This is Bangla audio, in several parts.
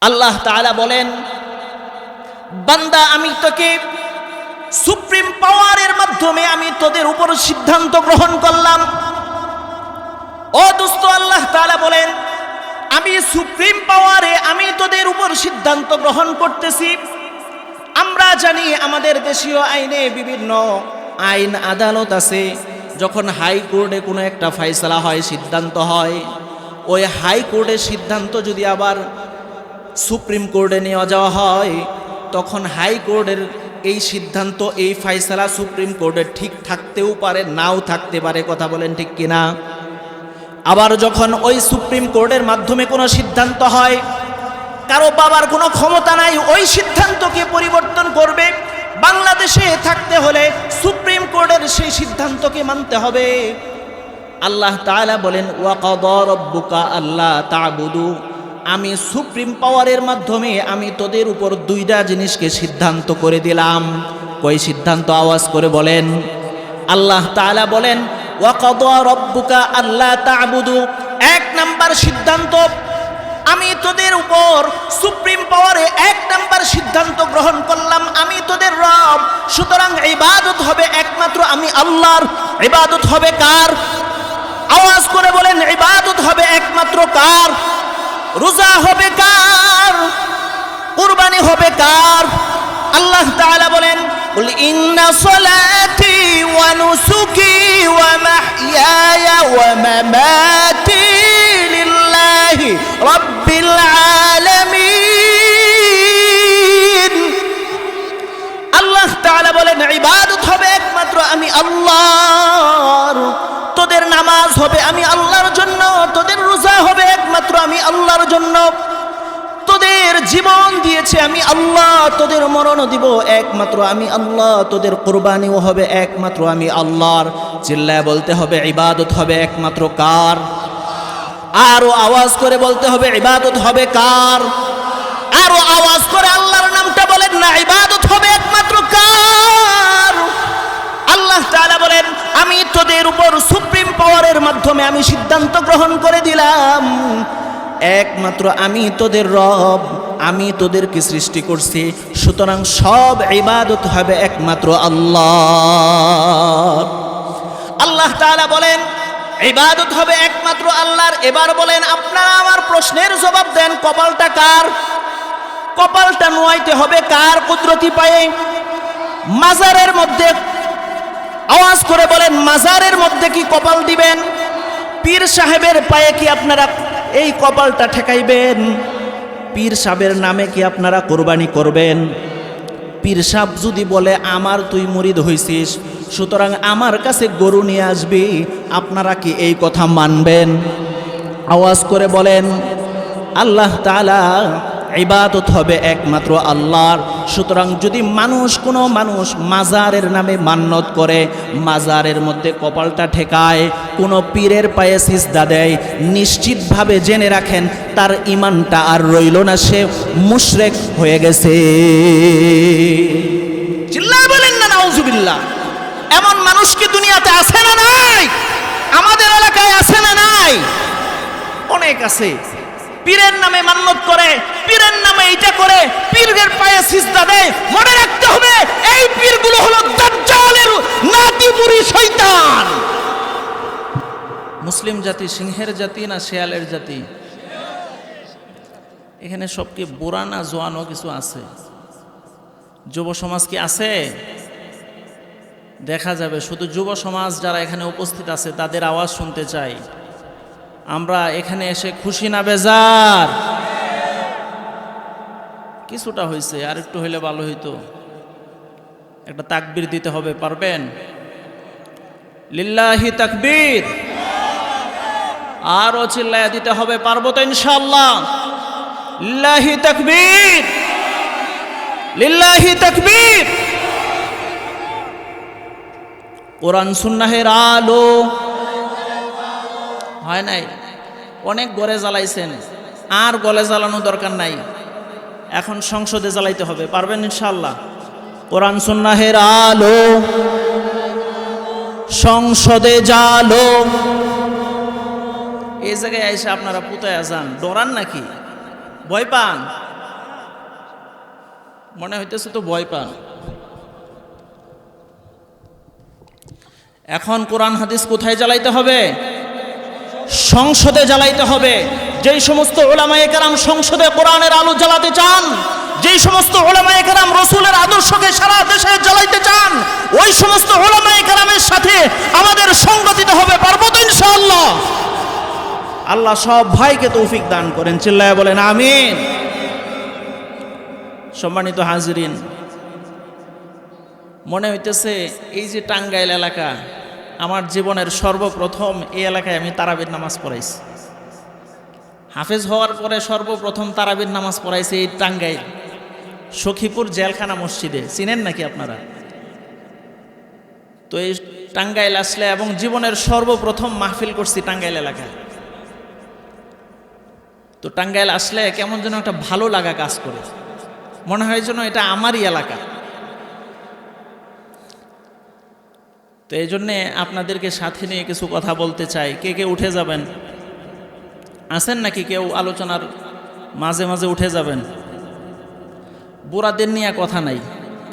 আল্লাহ তাআলা বলেন, বান্দা আমি তোকে সুপ্রিম পাওয়ারের মাধ্যমে আমি তোদের উপর সিদ্ধান্ত গ্রহণ করলাম। ও দোস্ত, আল্লাহ তাআলা বলেন, আমি সুপ্রিম পাওয়ারে আমি তোদের উপর সিদ্ধান্ত গ্রহণ করতেছি। আমরা জানি আমাদের দেশীয় আইনে বিভিন্ন আইন আদালত আছে। যখন হাইকোর্টে কোনো একটা ফয়সালা হয়, সিদ্ধান্ত হয়, ওই হাইকোর্টের সিদ্ধান্ত যদি আবার সুপ্রিম কোর্টে নিয়ে যাওয়া হয়, তখন হাইকোর্টের এই সিদ্ধান্ত, এই ফয়সালা সুপ্রিম কোর্টে ঠিক থাকতেও পারে, নাও থাকতে পারে। কথা বলেন ঠিক কিনা? আবার যখন ওই সুপ্রিম কোর্টের মাধ্যমে কোনো সিদ্ধান্ত হয়, কারো বাবার কোনো ক্ষমতা নাই ওই সিদ্ধান্তকে পরিবর্তন করবে। বাংলাদেশে থাকতে হলে সুপ্রিম কোর্টের সেই সিদ্ধান্তকে মানতে হবে। আল্লাহ তাআলা বলেন, ওয়াকাদা রাব্বুকা আল্লা তা'বুদু, আমি সুপ্রিম পাওয়ারের মাধ্যমে আমি তোদের উপর দুইটা জিনিসকে সিদ্ধান্ত করে দিলাম। কই সিদ্ধান্ত? আওয়াজ করে বলেন। আল্লাহ তাআলা বলেন, ওয়াকাদা রাব্বুকা আল্লা তা'বুদু, এক নাম্বার সিদ্ধান্ত, আমি তোদের উপর সুপ্রিম পাওয়ারে এক নাম্বার সিদ্ধান্ত গ্রহণ করলাম, আমি তোদের রব। সুতরাং ইবাদত হবে একমাত্র আমি আল্লাহর। ইবাদত হবে কার? আওয়াজ করে বলেন, ইবাদত হবে একমাত্র কার? রোজা হবে কার? কুরবানি হবে কার? আল্লাহ তাআলা বলেন, কুল ইন্না সলাতি ওয়া নুসুকি ওয়া মাহইয়ায়া ওয়া মামাতি লিল্লাহি রাব্বিল আলামিন। আল্লাহ তাআলা বলেন, ইবাদত হবে একমাত্র আমি আল্লাহর। তোদের নামাজ হবে আমি আল্লাহর জন্য, তোদের রোজা হবে একমাত্র আমি আল্লাহর জন্য, তোদের জীবন দিয়েছে আমি আল্লাহ, তোদের মরণ দিব একমাত্র আমি আল্লাহ, তোদের কুরবানিও হবে একমাত্র আমি আল্লাহর। চিল্লায় বলতে হবে, ইবাদত হবে একমাত্র কার? আরো আওয়াজ করে বলতে হবে, ইবাদত হবে কার? আরো আওয়াজ করে আল্লাহর নামটা বলেন না, ইবাদত হবে একমাত্র কার? আল্লাহ তাআলা বলেন, আমি তোদের উপর সুপ্রিম পাওয়ারের মাধ্যমে আমি সিদ্ধান্ত গ্রহণ করে দিলাম, একমাত্র আমি তোদের রব, আমি তোদেরকে সৃষ্টি করছি, সুতরাং সব ইবাদত হবে একমাত্র আল্লাহ। আল্লাহ তাআলা বলেন, ইবাদত হবে একমাত্র আল্লাহর। এবার বলেন, আপনারা আমার প্রশ্নের জবাব দেন, কপালটা কার? কপালটা নোয়াইতে হবে কার কুদরতি পায়ে? মাজারের মধ্যে। আওয়াজ করে বলেন, মাজারের মধ্যে কি কপাল দিবেন? পীর সাহেবের পায়ে কি আপনারা এই কপালটা ঠেকাইবেন? পীর সাহেবের নামে কি আপনারা কোরবানি করবেন? পীর সাহেব যদি বলে, আমার তুই মুরিদ হইছিস, সুতরাং আমার কাছে গরু নিয়ে আসবি, আপনারা কি এই কথা মানবেন? আওয়াজ করে বলেন। আল্লাহ তাআলা, ইবাদত হবে একমাত্র আল্লাহর। সুতরাং যদি কোনো মানুষ মাজারের নামে মান্নত করে, মাজারের মধ্যে কপালটা ঠেকায়, কোনো পীরের পায়ে সিজদা দেয়, নিশ্চিতভাবে জেনে রাখেন তার ঈমানটা আর রইল না, সে মুশরিক হয়ে গেছে। চিল্লায় বলেন না নাউজুবিল্লাহ। এমন মানুষ কি দুনিয়াতে আছে না নাই? আমাদের এলাকায় আছে না নাই? অনেক আছে। পীরের নামে মান্নত করে, পীরের নামে এইটা করে, পীরের পায়ে সিজদা দেয়। মনে রাখতে হবে, এই পীরগুলো হলো দাজ্জালের নাতিপুরি শয়তান। মুসলিম জাতি সিংহের জাতি না শেয়ালের জাতি? এখানে সব কি বুড়া না জোয়ানও কিছু আছে? যুব সমাজ কি আছে? দেখা যাবে। শুধু যুব সমাজ যারা এখানে উপস্থিত আছে তাদের আওয়াজ শুনতে চাই। আমরা এখানে এসে খুশি না বেজার? কিছুটা হয়েছে, আর একটু হইলে ভালো হইতো। একটা তাকবীর দিতে হবে, পারবেন? লিল্লাহি তাকবীর। আরো চিল্লায়া দিতে হবে, পারবো তো ইনশাআল্লাহ? লিল্লাহি তাকবীর, লিল্লাহি তাকবীর। কোরআন সুন্নাহের আলো হয় নাই? অনেক গড়ে জ্বালাইছেন, আর গলে জ্বালানো দরকার নাই, এখন সংসদে জ্বালাইতে হবে। পারবেন ইনশাআল্লাহ? কোরআন সুন্নাহের আলো সংসদে জ্বালো। এই জায়গায় এসে আপনারা পুতায়া যান, ডরান নাকি? ভয় পান? মনে হইতেছে তো ভয় পান। এখন কোরআন হাদিস কোথায় জ্বালাইতে হবে? সংসদে জ্বালাইতে হবে। যেই সমস্ত উলামায়ে কেরাম সংসদে কোরআনের আলো জ্বালাতে চান, যেই সমস্ত উলামায়ে কেরাম রাসূলের আদর্শকে সারা দেশে জ্বালাইতে চান, ওই সমস্ত উলামায়ে কেরামের সাথে আমাদের সংগঠিত হবে। পারবো তো ইনশাআল্লাহ? আল্লাহ সব ভাইকে তৌফিক দান করেন, চিল্লায়া বলেন আমিন। সম্মানিত হাজিরিন, মনে হইতেছে এই যে টাঙ্গাইল এলাকা, আমার জীবনের সর্বপ্রথম এই এলাকায় আমি তারাবির নামাজ পড়াইছি। হাফেজ হওয়ার পরে সর্বপ্রথম তারাবির নামাজ পড়াইছি এই টাঙ্গাইল সখীপুর জেলখানা মসজিদে। চিনেন নাকি আপনারা? তো এই টাঙ্গাইল আসলে এবং জীবনের সর্বপ্রথম মাহফিল করছি টাঙ্গাইল এলাকায়। তো টাঙ্গাইল আসলে কেমন যেন একটা ভালো লাগা কাজ করে, মনে হয় যেন এটা আমারই এলাকা। তো এই জন্যে আপনাদেরকে সাথে নিয়ে কিছু কথা বলতে চাই। কে কে উঠে যাবেন? আছেন নাকি কেউ আলোচনার মাঝে মাঝে উঠে যাবেন? বুড়াদের নিয়ে কথা নাই,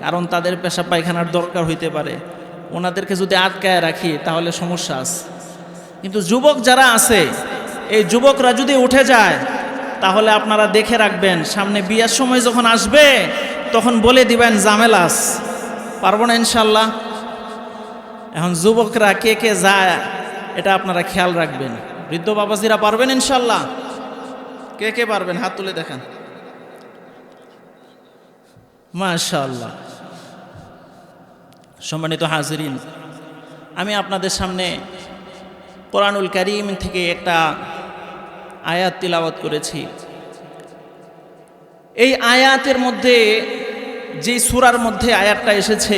কারণ তাদের পেশাব পায়খানার দরকার হইতে পারে, ওনাদেরকে যদি আটকায় রাখি তাহলে সমস্যা আছে। কিন্তু যুবক যারা আছে, এই যুবকরা যদি উঠে যায় তাহলে আপনারা দেখে রাখবেন, সামনে বিয়ার সময় যখন আসবে তখন বলে দিবেন জামেলাস। পারবো না ইনশাল্লাহ? এখন যুবকরা কে কে যায় এটা আপনারা খেয়াল রাখবেন। বৃদ্ধ বাবাজিরা পারবেন ইনশাল্লাহ? কে কে পারবেন হাত তুলে দেখান। মাশাআল্লাহ। সম্মানিত হাজিরিন, আমি আপনাদের সামনে কোরআনুল কারীম থেকে একটা আয়াত তিলাওয়াত করেছি। এই আয়াতের মধ্যে, যে সূরার মধ্যে আয়াতটা এসেছে,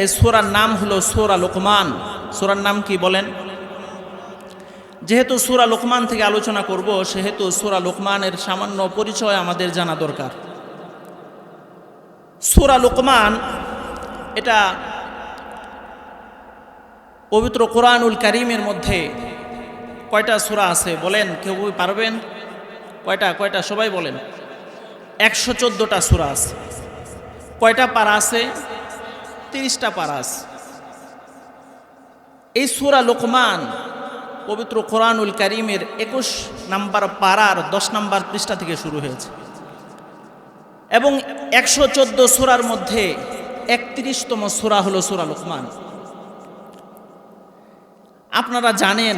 এই সূরার নাম হলো সূরা লোকমান। সূরার নাম কি বলেন? যেহেতু সূরা লোকমান থেকে আলোচনা করব, সেহেতু সূরা লোকমানের সামান্য পরিচয় আমাদের জানা দরকার। সূরা লোকমান এটা পবিত্র কোরআনুল কারীমের মধ্যে কয়টা সূরা আছে বলেন? কেউ পারবেন? কয়টা কয়টা সবাই বলেন। 114টা সূরা আছে। কয়টা পারা আছে? 30টা পারা আছে। এই সূরা লোকমান পবিত্র কোরআনুল কারীমের 21 নাম্বার পারার 10 নাম্বার পৃষ্ঠা থেকে শুরু হয়েছে এবং 114 সূরার মধ্যে 31তম সূরা হলো সূরা লোকমান। আপনারা জানেন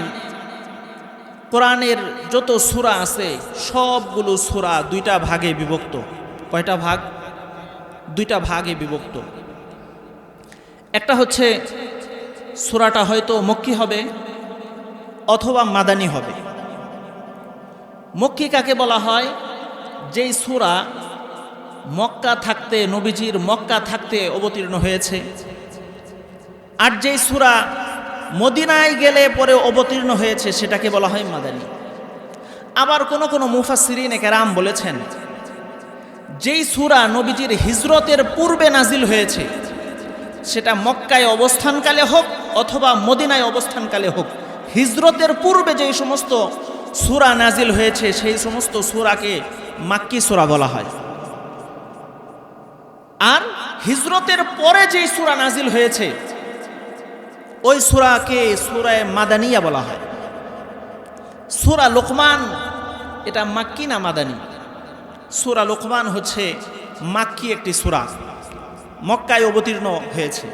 কোরআনের যত সূরা আছে সবগুলো সূরা দুইটা ভাগে বিভক্ত। কয়টা ভাগ? দুইটা ভাগে বিভক্ত। একটা হচ্ছে সূরাটা হয়তো মক্কি হবে অথবা মাদানী হবে। মক্কি কাকে বলা হয়? যেই সূরা মক্কা থাকতে, নবীজির মক্কা থাকতে অবতীর্ণ হয়েছে। আর যেই সূরা মদিনায় গেলে পরে অবতীর্ণ হয়েছে সেটাকে বলা হয় মাদানী। আবার কোনো মুফাসসিরিনে কেরাম বলেছেন, যেই সূরা নবীজির হিজরতের পূর্বে নাজিল হয়েছে, সেটা মক্কায় অবস্থানকালে হোক অথবা মদিনায় অবস্থানকালে হোক, হিজরতের পূর্বে যেই সমস্ত সূরা নাজিল হয়েছে সেই সমস্ত সূরাকে মাক্কি সূরা বলা হয়। আর হিজরতের পরে যেই সূরা নাজিল হয়েছে ওই সূরাকে সূরায়ে মাদানিয়া বলা হয়। সূরা লোকমান এটা মাক্কি না মাদানী? সূরা লোকমান হচ্ছে মাক্কি একটি সূরা, মক্কায় অবতীর্ণ হয়েছে।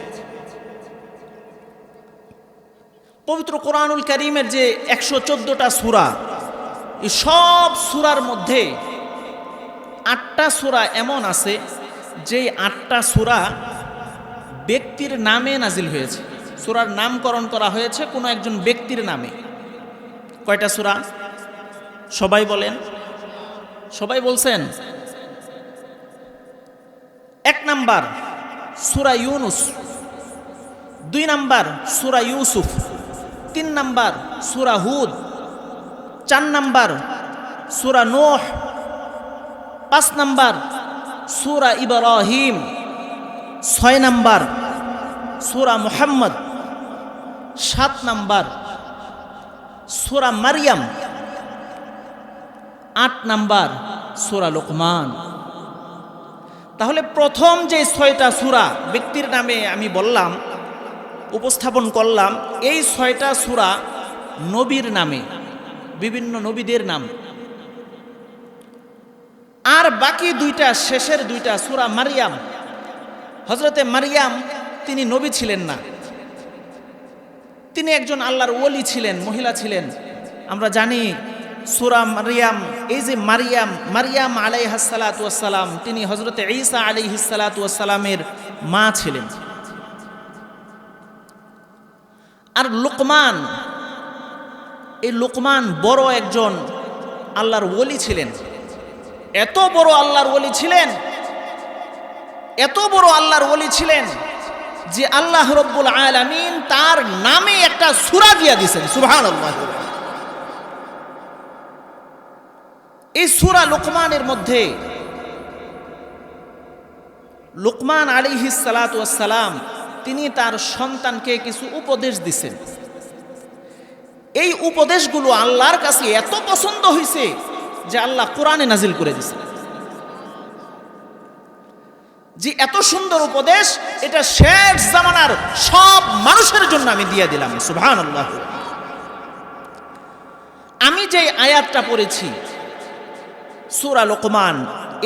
পবিত্র কোরআনুল কারীমের যে 114টা সূরা, এই সব সূরার মধ্যে 8টা সূরা এমন আছে যেই 8টা সূরা ব্যক্তির নামে নাজিল হয়েছে। সূরার নামকরণ করা হয়েছে কোনো একজন ব্যক্তির নামে। কয়টা সূরা? সবাই বলেন। সবাই বলছেন? 1 নাম্বার সূরা ইউনুস, 2 নাম্বার সূরা ইউসুফ, 3 নাম্বার সূরা হুদ, 4 নাম্বার সূরা নূহ, 5 নাম্বার সূরা ইব্রাহিম, 6 নাম্বার সূরা মুহাম্মদ, 7 নাম্বার সূরা মারইয়াম, 8 নাম্বার সূরা লোকমান। তাহলে প্রথম যে 6টা সূরা ব্যক্তির নামে আমি বললাম, উপস্থাপন করলাম, এই 6টা সূরা নবীর নামে, বিভিন্ন নবীদের নাম। আর বাকি 2টা, শেষের 2টা সূরা মারিয়াম, হযরতে মারিয়াম তিনি নবী ছিলেন না, তিনি একজন আল্লাহর ওলি ছিলেন, মহিলা ছিলেন। আমরা জানি সূরা মারিয়াম, এই যে মারিয়াম আলাইহিস সালাতু ওয়াস সালাম, তিনি হযরতে ঈসা আলাইহিস সালাতু ওয়াস সালামের মা ছিলেন। আর লোকমান, এই লোকমান বড় একজন আল্লাহর ওলি ছিলেন। এত বড় আল্লাহর ওলি ছিলেন, এত বড় আল্লাহর ওলি ছিলেন যে আল্লাহ রাব্বুল আলামিন তার নামে একটা সূরা দিয়া দিয়েছেন। সুবহানাল্লাহ। এই সূরা লোকমানের মধ্যে লোকমান আলাইহিস সালাতু ওয়াস সালাম তিনি তার সন্তানকে কিছু উপদেশ দিছেন। এই উপদেশগুলো আল্লাহর কাছে এত পছন্দ হয়েছে যে আল্লাহ কোরআনে নাজিল করে দিয়েছেন। যে এত সুন্দর উপদেশ, এটা শেষ জামানার সব মানুষের জন্য আমি দিয়ে দিলাম। সুবহানাল্লাহ। আমি যে আয়াতটা পড়েছি সূরা লোকমান,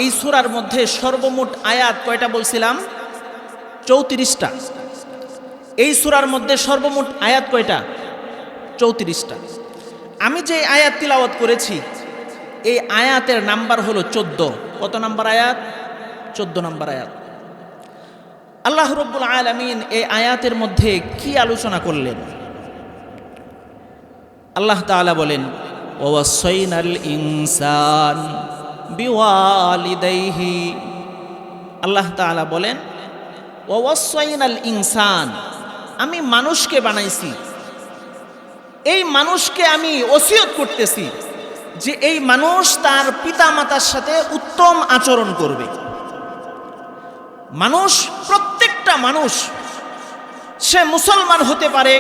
এই সূরার মধ্যে সর্বমোট আয়াত কয়টা বলছিলাম? 34টা। এই সূরার মধ্যে সর্বমোট আয়াত কয়টা? 34টা। আমি যে আয়াত তিলাওয়াত করেছি এই আয়াতের নাম্বার হলো 14। কত নাম্বার আয়াত? 14 নাম্বার আয়াত। আল্লাহ রাব্বুল আলামিন এই আয়াতের মধ্যে কি আলোচনা করলেন? আল্লাহ তাআলা বলেন, ওয়াসাইনাল ইনসান বিওয়ালিদাইহি। আল্লাহ তাআলা বলেন, ওয়াসাইনাল ইনসান, আমি মানুষকে বানাইছি, এই মানুষকে আমি ওসিয়ত করতেছি যে এই মানুষ তার পিতামাতার সাথে উত্তম আচরণ করবে। মানুষ, প্রত্যেকটা মানুষ, সে মুসলমান হতে পারে,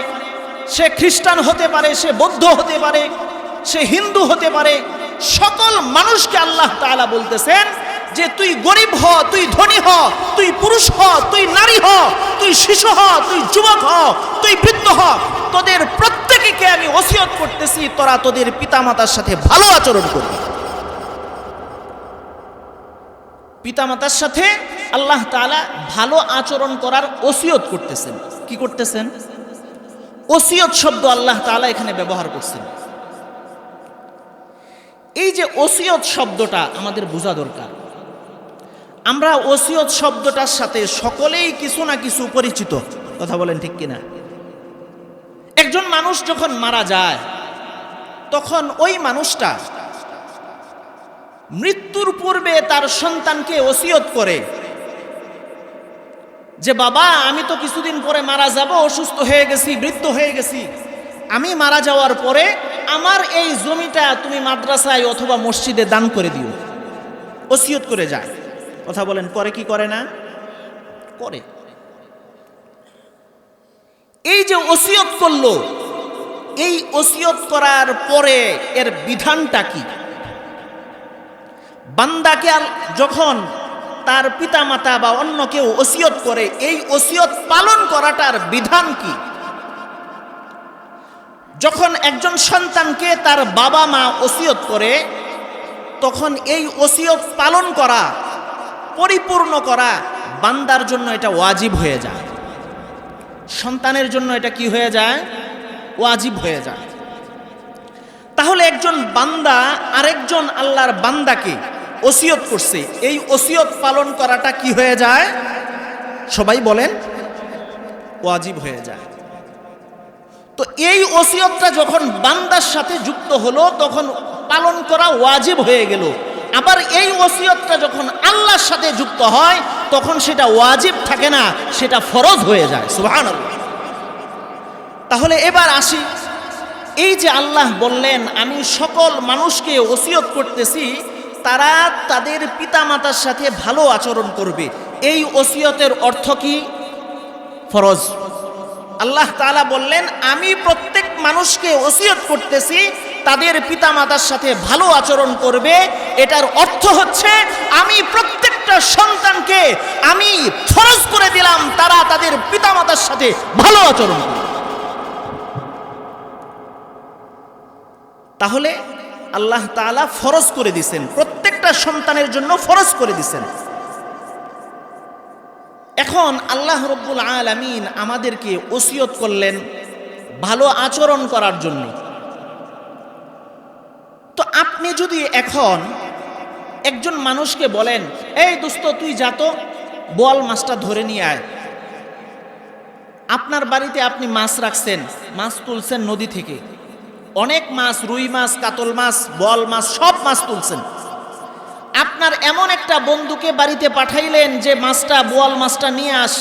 সে খ্রিস্টান হতে পারে, সে বৌদ্ধ হতে পারে, সে হিন্দু হতে পারে, সকল মানুষকে আল্লাহ তাআলা বলতেছেন যে তুই গরিব হ, তুই ধনী হ, তুই পুরুষ হ, তুই নারী হ, তুই শিশু হ, তুই যুবক হ, তুই বৃদ্ধ হ, তোদের প্রত্যেককে আমি ওসিয়ত করতেছি তোরা তোদের পিতামাতার সাথে ভালো আচরণ করবি। পিতামাতার সাথে আল্লাহ তাআলা ভালো আচরণ করার ওসিয়ত করতেছেন। কি করতেছেন? ওসিয়ত শব্দ আল্লাহ তাআলা এখানে ব্যবহার করছেন। এই যে ওসিয়ত শব্দটা আমাদের বোঝা দরকার। আমরা ওসিয়ত শব্দটার সাথে সকলেই কিছু না কিছু পরিচিত, কথা বলেন ঠিক কিনা? একজন মানুষ যখন মারা যায় তখন ওই মানুষটা মৃত্যুর পূর্বে তার সন্তানকে ওসিয়ত করে যে বাবা, আমি তো কিছুদিন পরে মারা যাব, অসুস্থ হয়ে গেছি, বৃদ্ধ হয়ে গেছি, আমি মারা যাওয়ার পরে আমার এই জমিটা তুমি মাদ্রাসায় অথবা মসজিদে দান করে দিও। ওসিয়ত করে যায়। কথা বলেন, করে কি করে না? করে। এই যে ওসিয়ত করলো, এই ওসিয়ত করার পরে এর বিধানটা কি? বান্দাকে যখন তার পিতামাতা বা অন্য কেউ ওসিয়ত করে, এই ওসিয়ত পালন করাটার বিধান কি? যখন একজন সন্তানকে তার বাবা মা ওসিয়ত করে তখন এই ওসিয়ত পালন করা, পরিপূর্ণ করা বান্দার জন্য এটা ওয়াজিব হয়ে যায়। সন্তানের জন্য এটা কি হয়ে যায়? ওয়াজিব হয়ে যায়। তাহলে একজন বান্দা আরেকজন আল্লাহর বান্দাকে ওসিয়ত করছে, এই ওসিয়ত পালন করাটা কি হয়ে যায়? সবাই বলেন, ওয়াজিব হয়ে যায়। তো এই ওসিয়তটা যখন বান্দার সাথে যুক্ত হলো তখন পালন করা ওয়াজিব হয়ে গেল। আবার এই ওসিয়তটা যখন আল্লাহর সাথে যুক্ত হয় তখন সেটা ওয়াজিব থাকে না, সেটা ফরজ হয়ে যায়। সুবহানাল্লাহ। তাহলে এবার আসি, এই যে আল্লাহ বললেন আমি সকল মানুষকে ওসিয়ত করতেছি তারা তাদের পিতামাতার সাথে ভালো আচরণ করবে, এই ওসিয়তের অর্থ কি? ফরজ। আল্লাহ তাআলা বললেন আমি প্রত্যেক মানুষকে ওসিয়ত করতেছি তাদের পিতামাতার সাথে ভালো আচরণ করবে। এটার অর্থ হচ্ছে আমি প্রত্যেকটা সন্তানকে আমি ফরজ করে দিলাম তারা তাদের পিতামাতার সাথে ভালো আচরণ করবে। তাহলে আল্লাহ তাআলা ফরজ করে দিয়েছেন, প্রত্যেকটা সন্তানের জন্য ফরজ করে দিয়েছেন। এখন আল্লাহ রব্বুল আলামিন আমাদেরকে ওসিয়ত করলেন ভালো আচরণ করার জন্য। তো আপনি যদি এখন একজন মানুষকে বলেন, এই দোস্ত তুই যা তো বোয়াল মাছটা ধরে নিয়ে আয়, আপনার বাড়িতে আপনি মাছ রাখছেন, মাছ তুলছেন নদী থেকে, অনেক মাছ, রুই মাছ, কাতল মাছ, বোয়াল মাছ, সব মাছ তুলছেন। আপনার এমন একটা বন্ধুকে বাড়িতে পাঠাইলেন যে মাছটা, বোয়াল মাছটা নিয়ে আস,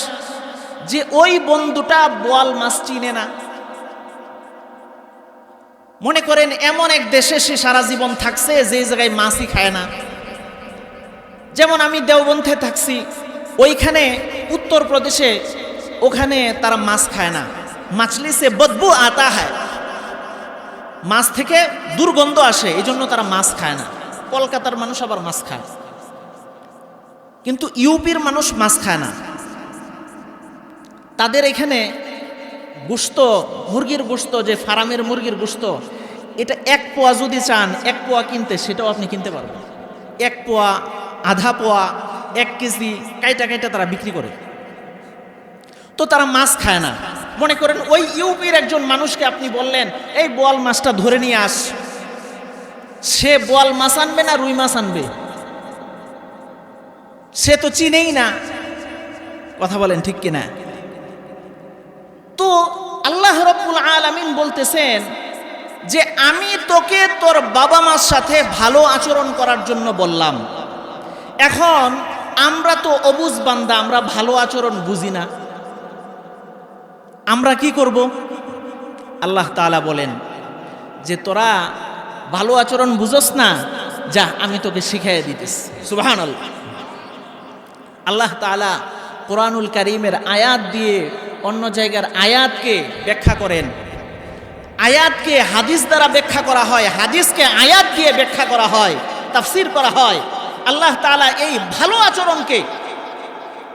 যে ওই বন্ধুটা বোয়াল মাছ চিনে না। মনে করেন এমন এক দেশে সে সারা জীবন থাকছে যে জায়গায় মাছই খায় না। যেমন আমি দেওবন্ধে থাকছি, ওইখানে উত্তরপ্রদেশে, ওখানে তারা মাছ খায় না, মাছলি সে বদবু আতা হয়, মাছ থেকে দুর্গন্ধ আসে, এই জন্য তারা মাছ খায় না। কলকাতার মানুষ আবার মাছ খায়, কিন্তু ইউপির মানুষ মাছ খায় না। তাদের এখানে গোশত, মুরগির গোশত, যে ফার্মের মুরগির গোশত, এটা 1 পোয়া যদি চান 1 পোয়া কিনতে, সেটাও আপনি কিনতে পারবেন। 1 পোয়া, আধা পোয়া, 1 কেজি কাইটা কাইটা তারা বিক্রি করে। তো তারা মাছ খায় না। মনে করেন ওই ইউপির একজন মানুষকে আপনি বললেন, এই বোয়াল মাছটা ধরে নিয়ে আস, সে বোয়াল মাছ আনবে না রুই মাছ আনবে? সে তো চিনেই না। কথা বলেন ঠিক কিনা? তো আল্লাহ রাব্বুল আলামিন বলতেছেন যে আমি তোকে তোর বাবা মার সাথে ভালো আচরণ করার জন্য বললাম। এখন আমরা তো অবুঝ বান্দা, আমরা ভালো আচরণ বুঝি না, আমরা কি করব? আল্লাহ তাআলা বলেন যে তোরা ভালো আচরণ বুঝোস না, যা আমি তোকে শিখাইয়া দিতেছি। সুবহানাল্লাহ। আল্লাহ তাআলা কোরআনুল কারীমের আয়াত দিয়ে অন্য জায়গার আয়াতকে ব্যাখ্যা করেন। আয়াতকে হাদিস দ্বারা ব্যাখ্যা করা হয়, হাদিসকে আয়াত দিয়ে ব্যাখ্যা করা হয়, তাফসীর করা হয়। আল্লাহ তাআলা এই ভালো আচরণকে,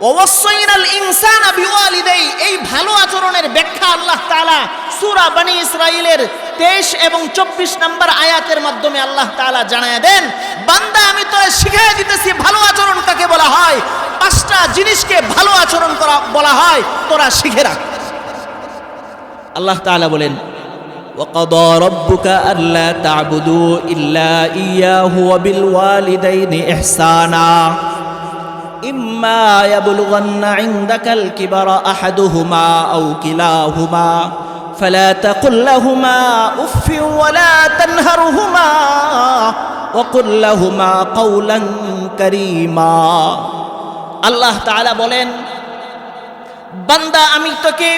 ওয়াসাইনাল ইনসানা বিওয়ালিদাই, এই ভালো আচরণের ব্যাখ্যা আল্লাহ তাআলা সূরা বনী ইসরাঈলের 23 এবং 24 নম্বর আয়াতের মাধ্যমে আল্লাহ তাআলা জানায়া দেন, বান্দা আমি তোরে শিখিয়ে দিতেছি ভালো আচরণ কাকে বলা হয়। 5টা জিনিসকে ভালো আচরণ করা বলা হয়, তোরা শিখে রাখ। আল্লাহ তাআলা বলেন, ওয়াকাদা রাব্বুকা আল্লা তা'বুদু ইল্লা ইয়্যাহু ওয়া বিল ওয়ালিদাইনি ইহসানা ইম্মা ইয়াবলুগান্না ইনদাকাল কিবারা আহাদুহুমা আও কিলাহুমা ফালা তাকুল লাহুমা উফফিন ওয়ালা তানহারহুমা ওয়া কুল লাহুমা কাওলান কারীমা। আল্লাহ তাআলা বলেন, বান্দা আমি তোকে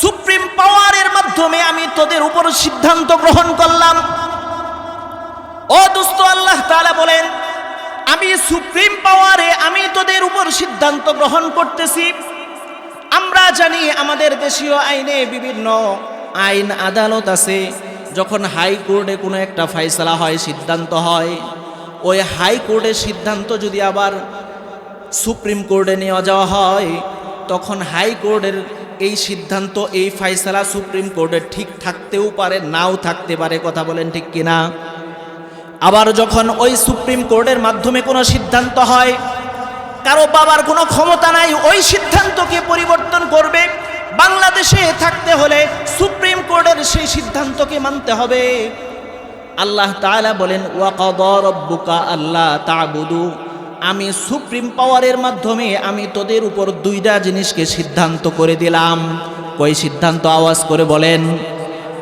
সুপ্রিম পাওয়ারের মাধ্যমে আমি তোদের উপর সিদ্ধান্ত গ্রহণ করলাম। ও দোস্ত, আল্লাহ তাআলা বলেন আমি সুপ্রিম পাওয়ারে আমি তোদের উপর সিদ্ধান্ত গ্রহণ করতেছি। আমরা জানি আমাদের দেশীয় আইনে বিভিন্ন আইন আদালত আছে। যখন হাইকোর্টে কোনো একটা ফয়সালা হয়, সিদ্ধান্ত হয়, ওই হাইকোর্টের সিদ্ধান্ত যদি আবার সুপ্রিম কোর্টে নিয়ে যাওয়া হয়, তখন হাইকোর্টের এই সিদ্ধান্ত, এই ফয়সালা সুপ্রিম কোর্টে ঠিক থাকতেও পারে, নাও থাকতে পারে। কথা বলেন ঠিক কিনা? আবার যখন ওই সুপ্রিম কোর্টের মাধ্যমে কোনো সিদ্ধান্ত হয়, কারো বাবার কোনো ক্ষমতা নাই ওই সিদ্ধান্তকে পরিবর্তন করবে। বাংলাদেশে থাকতে হলে সুপ্রিম কোর্টের সেই সিদ্ধান্তকে মানতে হবে। আল্লাহ তাআলা বলেন, ওয়াকাদা রাব্বুকা আল্লা তা'বুদু, আমি সুপ্রিম পাওয়ারের মাধ্যমে আমি তোদের উপর 2টা জিনিসকে সিদ্ধান্ত করে দিলাম। কই সিদ্ধান্ত? আওয়াজ করে বলেন।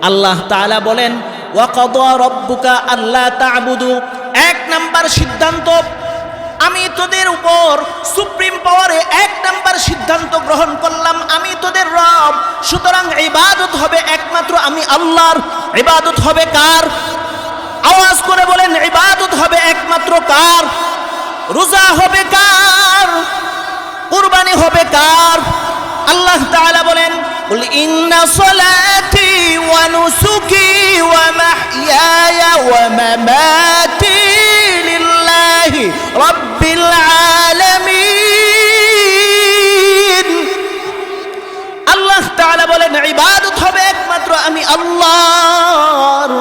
আল্লাহ তাআলা বলেন, ওয়াকাদা রাব্বুকা আল্লা তা'বুদু, 1 নাম্বার সিদ্ধান্ত, আমি তোদের উপর সুপ্রিম পাওয়ারে 1 নাম্বার সিদ্ধান্ত গ্রহণ করলাম, আমি তোদের রব। সুতরাং ইবাদত হবে একমাত্র আমি আল্লাহর। ইবাদত হবে কার? আওয়াজ করে বলেন, ইবাদত হবে একমাত্র কার? রোজা হবে কার? কুরবানি হবে কার? আল্লাহ তাআলা বলেন, কুল ইন্না সলাতি ওয়া নুসুকি ওয়া মাহইয়ায়া ওয়া মামাতি লিল্লাহি রাব্বিল আলামিন বলেন ইবাদত হবে একমাত্র আমি আল্লাহর,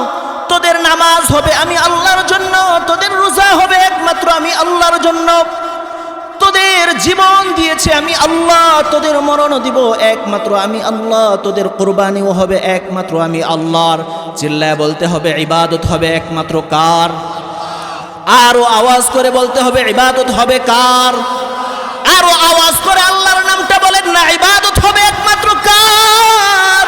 তোদের নামাজ হবে আমি আল্লাহর জন্য, তোদের রোজা হবে একমাত্র আমি আল্লাহর জন্য, তোদের জীবন দিয়েছে আমি আল্লাহ, তোদের মরণ দিব একমাত্র আমি আল্লাহ, তোদের কুরবানিও হবে একমাত্র আমি আল্লাহর। চিল্লায় বলতে হবে ইবাদত হবে একমাত্র কার? আরো আওয়াজ করে বলতে হবে ইবাদত হবে কার? আরো আওয়াজ করে আল্লাহর নামটা বলেন না, ইবাদত হবে একমাত্র কার?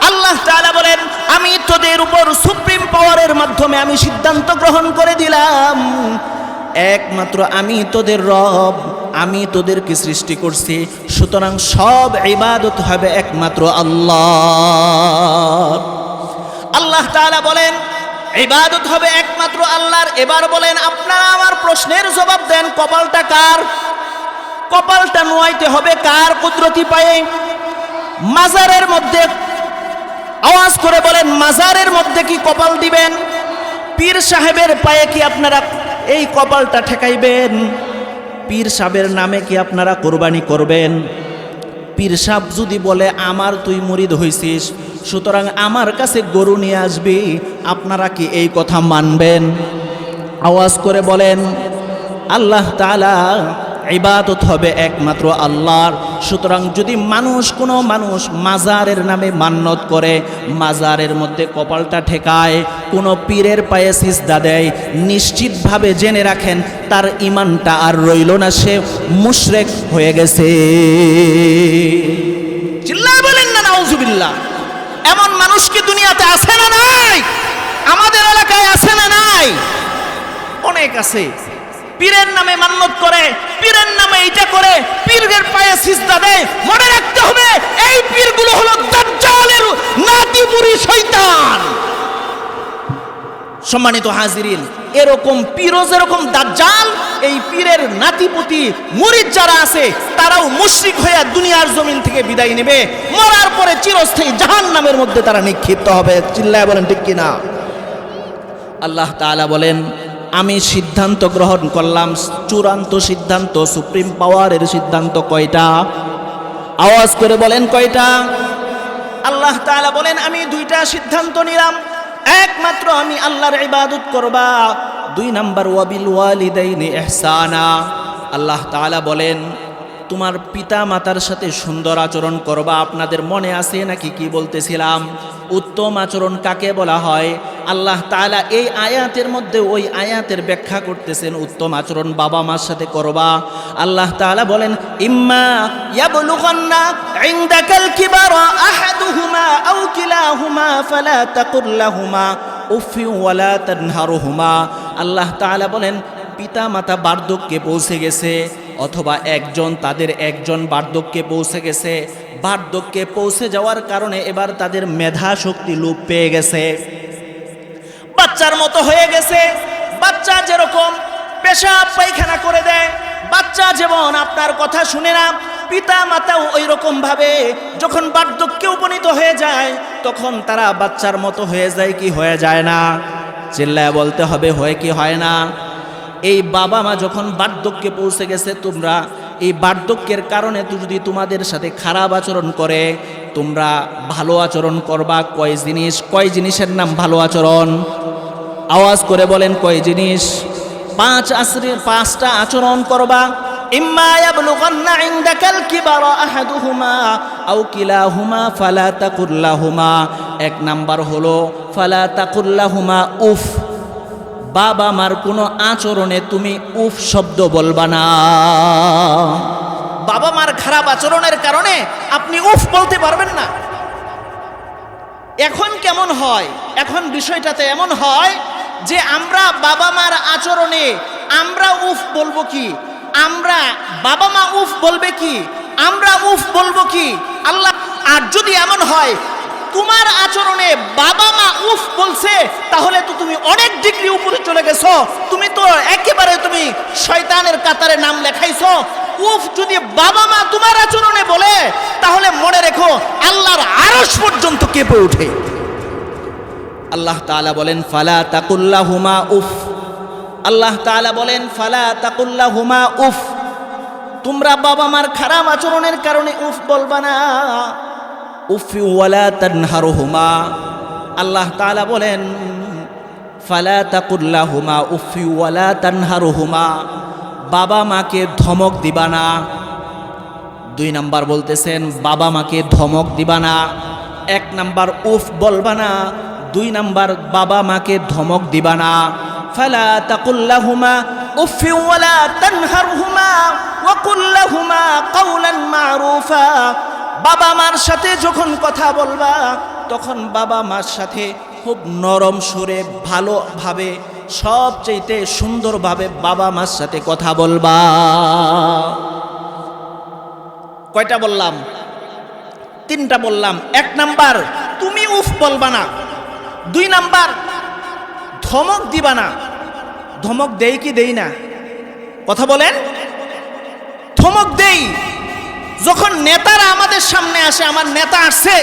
আল্লাহ তাআলা বলেন আমি তোদের উপর সুপ্রিম পাওয়ারের মাধ্যমে আমি সিদ্ধান্ত গ্রহণ করে দিলাম, একমাত্র আমি তোদের রব, আমি তোদেরকে সৃষ্টি করছি, সুতরাং সব ইবাদত হবে একমাত্র আল্লাহ। আল্লাহ তাআলা বলেন ইবাদত হবে একমাত্র আল্লাহর। এবার বলেন আপনারা আমার প্রশ্নের জবাব দেন, কপালটা কার? কপালটা নোয়াইতে হবে কার কুদরতি পায়ে? মাজারের মধ্যে আওয়াজ করে বলেন মাজারের মধ্যে কি কপাল দিবেন? পীর সাহেবের পায়ে কি আপনারা এই কপালটা ঠেকাইবেন? পীর সাহেবের নামে কি আপনারা কোরবানি করবেন? পীর সাহেব যদি বলে আমার তুই মুরিদ হইছিস, সুতরাং আমার কাছে গরু নিয়ে আসবি, আপনারা কি এই কথা মানবেন? আওয়াজ করে বলেন আল্লাহ তাআলা ইবাদত হবে একমাত্র আল্লাহর। সুতরাং যদি কোনো মানুষ মাজারের নামে মান্নত করে, মাজারের মধ্যে কপালটা ঠেকায়, কোনো পীরের পায়ে সিজদা দেয়, নিশ্চিতভাবে জেনে রাখেন তার ঈমানটা আর রইল না, সে মুশরিক হয়ে গেছে। চিল্লায় বলেন না নাউজুবিল্লাহ। এমন মানুষ কি দুনিয়াতে আছে না নাই? আমাদের এলাকায় আছে না নাই? অনেক আছে। পীরের নামে মান্নত করে, পীরের নামে এইটা করে, পীরের পায়ে সিজদা দেয়। মনে রাখতে হবে এই পীরগুলো হলো দাজ্জালের নাতি মুরি শয়তান। সম্মানিত হাজিরিন, এরকম পীরও যেরকম দাজ্জাল, এই পীরের নাতিপুতি মুরিদ যারা আছে তারাও মুশরিক হয়ে দুনিয়ার জমিন থেকে বিদায় নেবে, মরার পরে চিরস্থায়ী জাহান্নামের মধ্যে তারা নিক্ষিপ্ত হবে। চিল্লায় বলেন ঠিক কিনা? আল্লাহ তাআলা বলেন আমি সিদ্ধান্ত গ্রহণ করলাম, চূড়ান্ত সিদ্ধান্ত, সুপ্রিম পাওয়ারের সিদ্ধান্ত কয়টা? আওয়াজ করে বলেন কয়টা? আল্লাহ তাআলা বলেন আমি দুইটা সিদ্ধান্ত নিলাম, একমাত্র আমি আল্লাহর ইবাদত করবা, 2 নাম্বার ওয়াবিল ওয়ালিদাইনি ইহসানা। আল্লাহ তাআলা বলেন তোমার পিতা মাতার সাথে সুন্দর আচরণ করবা। আপনাদের মনে আছে নাকি কি বলতেছিলাম? উত্তম আচরণ কাকে বলা হয়? আল্লাহ তাআলা এই আয়াতের মধ্যে ওই আয়াতের ব্যাখ্যা করতেছেন, উত্তম আচরণ বাবা মার সাথে করবা। আল্লাহ তাআলা বলেন ইম্মা ইয়াবলুগান্না ইনদাকাল কিবারা আহাদুহুমা আও কিলাহুমা ফালা তাকুল লাহুমা উফি ওয়ালা তানহারহুমা। আল্লাহ তাআলা বলেন পিতা মাতা বার্ধক্যে পৌঁছে গেছে, অথবা তাদের একজন বার্ধক্যে পৌঁছে গেছে, বার্ধক্যে পৌঁছে যাওয়ার কারণে এবার তাদের মেধা শক্তি লোপ পেয়ে গেছে, বাচ্চার মতো হয়ে গেছে। বাচ্চা যেরকম পেশাব পায়খানা করে দেয়, বাচ্চা যেমন আপনার কথা শুনে না, পিতা মাতাও ওই রকম ভাবে যখন বার্ধক্যে উপনীত হয়ে যায় তখন তারা বাচ্চার মতো হয়ে যায় কি হয়ে যায় না? চিল্লায় বলতে হবে হয় কি হয় না? এই বাবা মা যখন বার্ধক্যে পৌঁছে গেছে, তোমরা এই বার্ধক্যের কারণে যদি তোমাদের সাথে খারাপ আচরণ করে, তোমরা ভালো আচরণ করবা। কয় জিনিসের নাম ভালো আচরণ? আওয়াজ করে বলেন কয় জিনিস? 5টা আচরণ করবা। ইম্মা ইয়াবলুগান্না ইনদাকাল কিবারা আহাদুহুমা আও কিলাহুমা ফালা তাকুল লাহুমা। 1 নাম্বার হলো ফালা তাকুল লাহুমা উফ। বাবা মার কোনো আচরণে তুমি উফ শব্দ বলবা না। বাবা মার খারাপ আচরণের কারণে আপনি উফ বলতে পারবেন না। এখন কেমন হয়? এখন বিষয়টাতে এমন হয় যে আমরা বাবা মার আচরণে আমরা উফ বলবো কি? আমরা বাবা মা উফ বলবে কি? আমরা উফ বলবো কি? আল্লাহ, আর যদি এমন হয় তোমার আচরণে বাবা মা উফ বলছে, তাহলে তো তুমি অনেক ডিগ্রি উপরে চলে গেছো, তুমি তো একেবারে তুমি শয়তানের কাতারে নাম লেখাইছো। উফ যদি বাবা মা তোমার আচরণে বলে, তাহলে মনে রেখো আল্লাহর আরশ পর্যন্ত কেঁপে ওঠে। আল্লাহ তাআলা বলেন ফালা তাকুল লাহুমা উফ। আল্লাহ তাআলা বলেন ফালা তাকুল লাহুমা উফ, তোমরা বাবা মার খারাপ আচরণের কারণে উফ বলবা না। উফি ওয়ালা তানহারহুমা, আল্লাহ তাআলা বলেন ফালা তাকুল লাহুমা উফি ওয়ালা তানহারহুমা, বাবা মাকে ধমক দিবা না। 2 নাম্বার বলতেছেন বাবা মাকে ধমক দিবা না। 1 নাম্বার উফ বলবা না, 2 নাম্বার বাবা মাকে ধমক দিবা না। ফালা তাকুল লাহুমা উফি ওয়ালা তানহারহুমা ওয়া কুল লাহুমা কাওলান মারুফা, বাবা মার সাথে যখন কথা বলবা তখন বাবা মার সাথে খুব নরম সুরে ভালোভাবে সবচেয়ে সুন্দরভাবে বাবা মার সাথে কথা বলবা। কয়টা বললাম? 3টা বললাম। 1 নাম্বার তুমি উফ বলবা না। 2 নাম্বার ধমক দিবা না। ধমক দেই কি দেই না? কথা বলেন। ধমক দেই। যখন নেতারা আমাদের সামনে আসে, আমার নেতা আসছে,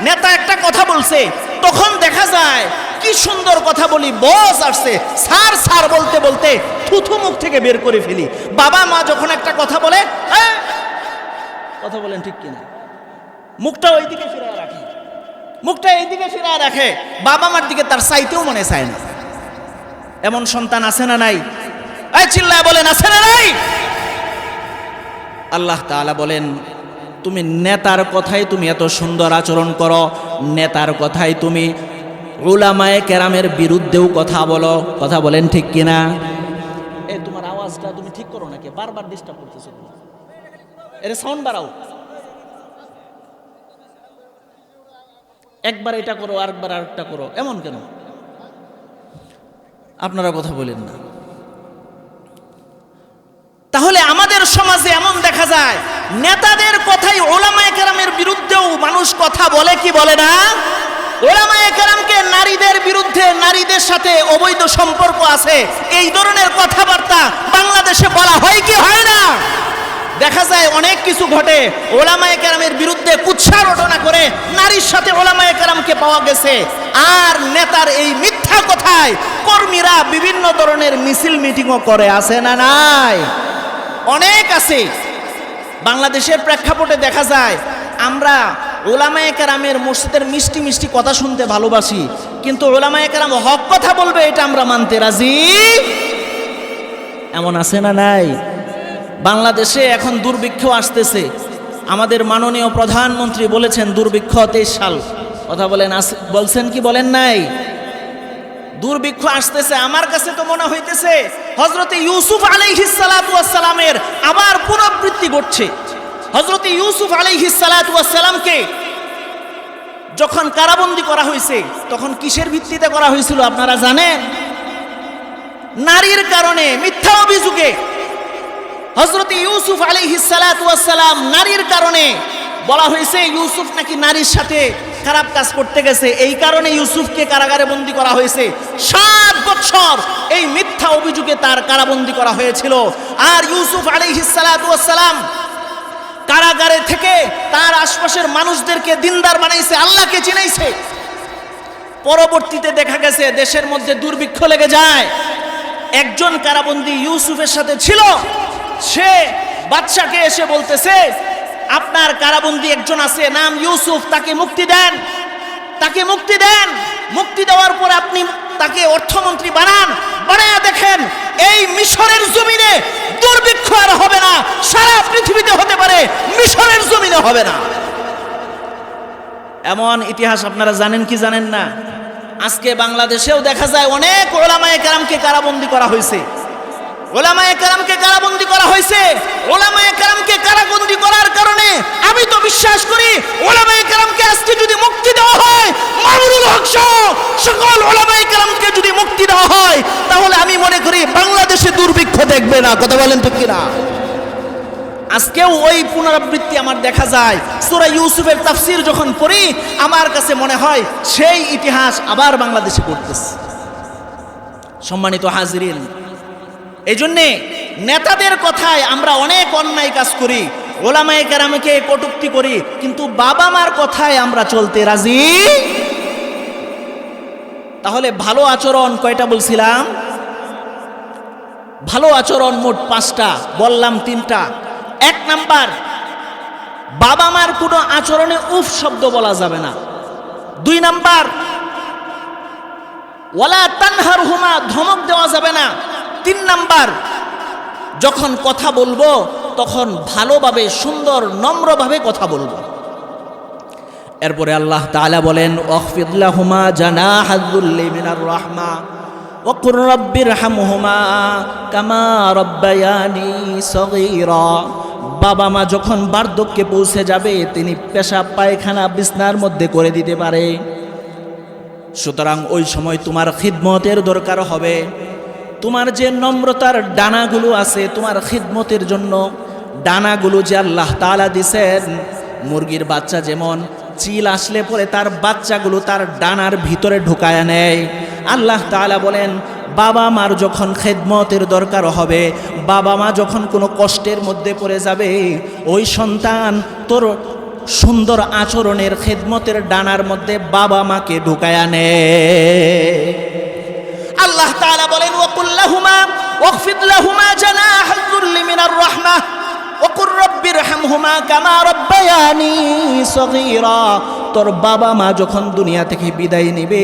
নেতা একটা কথা বলছে, তখন দেখা যায় কি সুন্দর কথা বলি, বস আসছে, স্যার স্যার বলতে বলতে থুথু মুখ থেকে বের করে ফেলি। বাবা মা যখন একটা কথা বলে, কথা বলেন ঠিক কিনা, মুখটা ওইদিকে ফিরায় রাখে, মুখটা এইদিকে ফিরায় রাখে, বাবা মার দিকে তার চাইতেও মনে চায় না। এমন সন্তান আছে না নাই? এই চিল্লায় বলেন আছে না নাই? আল্লাহ তাআলা বলেন তুমি নেতার কথাই তুমি এত সুন্দর আচরণ করো, নেতার কথাই তুমি উলামায়ে কেরামের বিরুদ্ধেও কথা বলো। কথা বলেন ঠিক কিনা? এই তোমার আওয়াজটা তুমি ঠিক করো নাকি? বারবার ডিস্টার্ব করতেছো। এর সাউন্ড বাড়াও। একবার এটা করো, আরেকবার আরেকটা করো, এমন কেন? আপনারা কথা বলেন না। তাহলে আমাদের সমাজে এমন দেখা যায় নেতাদের কথাই উলামায়ে কেরামের বিরুদ্ধেও মানুষ কথা বলে কি বলে না? উলামায়ে কেরামকে নারীদের বিরুদ্ধে, নারীদের সাথে অবৈধ সম্পর্ক আছে, এই ধরনের কথাবার্তা বাংলাদেশে বলা হয় কি হয় না? দেখা যায় অনেক কিছু ঘটে, উলামায়ে কেরামের বিরুদ্ধে কুৎসা রটনা করে নারীর সাথে উলামায়ে কেরামকে পাওয়া গেছে। আর নেতার এই মিথ্যা কথায় কর্মীরা বিভিন্ন ধরনের মিছিল মিটিংও করে, আছে না নাই? অনেক আছে। বাংলাদেশের প্রেক্ষাপটে দেখা যায় আমরা উলামায়ে কেরামের মসজিদের মিষ্টি মিষ্টি কথা শুনতে ভালোবাসি, কিন্তু উলামায়ে কেরাম হক কথা বলবে এটা আমরা মানতে রাজি। এমন আছে না নাই? বাংলাদেশে এখন দুর্ভিক্ষ আসতেছে। আমাদের মাননীয় প্রধানমন্ত্রী বলেছেন দুর্ভিক্ষ 23 সাল। কথা বলেন, বলছেন কি বলেন নাই? দুর্ভিক্ষ আসতেছে। আমার কাছে তো মনে হইতেছে হযরতে ইউসুফ আলাইহিস সালাতু ওয়াস সালামের আবার পুনরাবৃত্তি ঘটছে। হযরতে ইউসুফ আলাইহিস সালাতু ওয়াস সালামকে যখন কারাবন্দী করা হয়েছে তখন কিসের ভিত্তিতে করা হয়েছিল আপনারা জানেন? নারীর কারণে, মিথ্যা অভিযোগে। হযরতে ইউসুফ আলাইহিস সালাতু ওয়াস সালাম নারীর কারণে বলা হয়েছে ইউসুফ নাকি নারীর সাথে খারাপ কাজ করতে গেছে, এই কারণে ইউসুফকে কারাগারে বন্দী করা হয়েছে। 7 বছর এই মিথ্যা অভিযোগে তার কারাবন্দী করা হয়েছিল। আর ইউসুফ আলাইহিস সালাতু ওয়াস সালাম কারাগারে থেকে তার আশপাশের মানুষদেরকে দিনদার বানাইছে, আল্লাহকে চিনাইছে। পরবর্তীতে দেখা গেছে দেশের মধ্যে দুর্ভিক্ষ লেগে যায়। একজন কারাবন্দী ইউসুফের সাথে ছিল, সে বাদশাকে এসে বলতেছে আপনার কারাবন্দী একজন আছে নাম ইউসুফ, তাকে মুক্তি দেন, তাকে মুক্তি দেন। মুক্তি দেওয়ার পর আপনি তাকে অর্থমন্ত্রী বানান, বানায়া দেখেন এই মিশরের জমিনে দুর্ভিক্ষ আর হবে না, সারা পৃথিবীতে হতে পারে, মিশরের জমিনে হবে না। এমন ইতিহাস আপনারা জানেন কি জানেন না? আজকে বাংলাদেশেও দেখা যায় অনেক উলামায়ে কেরামকে কারাবন্দী করা হয়েছে। উলামায়ে কেরামকে কারাবন্দী করা হয়েছে। উলামায়ে কেরামকে কারাবন্দী করার কারণে আমি তো বিশ্বাস করি উলামায়ে কেরামকে আজকে যদি মুক্তি দেওয়া হয়, মামুনুল হক সহ সকল উলামায়ে কেরামকে যদি মুক্তি দেওয়া হয়, তাহলে আমি মনে করি বাংলাদেশে দুর্ভিক্ষ দেখবে না। কথা বলেন ঠিক কিনা? আজকেও ওই পুনরাবৃত্তি আমার দেখা যায়। সূরা ইউসুফের তাফসীর যখন পড়ি আমার কাছে মনে হয় সেই ইতিহাস আবার বাংলাদেশে ঘটতেছে। সম্মানিত হাজিরিন, এই জন্যে নেতাদের কথায় আমরা অনেক অন্যায় কাজ করি, উলামায়ে কেরামকে কটূক্তি করি, কিন্তু বাবা মার কথায় আমরা চলতে রাজি। তাহলে ভালো আচরণ কয়টা বলছিলাম? ভালো আচরণ মোট 5টা, বললাম 3টা। 1 নাম্বার বাবা মার কোনো আচরণে উফ শব্দ বলা যাবে না। 2 নাম্বার, ওয়ালা তানহারহুমা, ধমক দেওয়া যাবে না। 3 নাম্বার, যখন কথা বলবো তখন ভালোভাবে সুন্দর নম্রভাবে কথা বলবো। এরপরে আল্লাহ তাআলা বলেন ওয়াখফিদ লাহুমা জানাহায যুল্লি মিনার রাহমা ওয়া কুর রাব্বিরহামহুমা কামা রাব্বায়ানি সগীরা। বাবা মা যখন বার্ধক্যে পৌঁছে যাবে তিনি পেশাব পায়খানা বিছনার মধ্যে করে দিতে পারে, সুতরাং ওই সময় তোমার খিদমতের দরকার হবে। তোমার যে নম্রতার ডানাগুলো আছে তোমার খিদমতের জন্য, ডানাগুলো যে আল্লাহ তাআলা দিছেন, মুরগির বাচ্চা যেমন চিল আসলে পরে তার বাচ্চাগুলো তার ডানার ভিতরে ঢুকায়া নেয়, আল্লাহ তাআলা বলেন বাবা মার যখন খেদমতের দরকার হবে, বাবা মা যখন কোনো কষ্টের মধ্যে পড়ে যাবে, ওই সন্তান তোর সুন্দর আচরণের খেদমতের ডানার মধ্যে বাবা মাকে ঢুকায়া নেয়। আল্লাহ তাআলা বলেন ওয়াকুল লাহুমা ওয়াখফিদ লাহুমা জানাহায যুল্লি মিনার রাহমাহ ওয়া কুর রাব্বিরহামহুমা কামা রাব্বায়ানি সগীরা। তোর বাবা মা যখন দুনিয়া থেকে বিদায় নেবে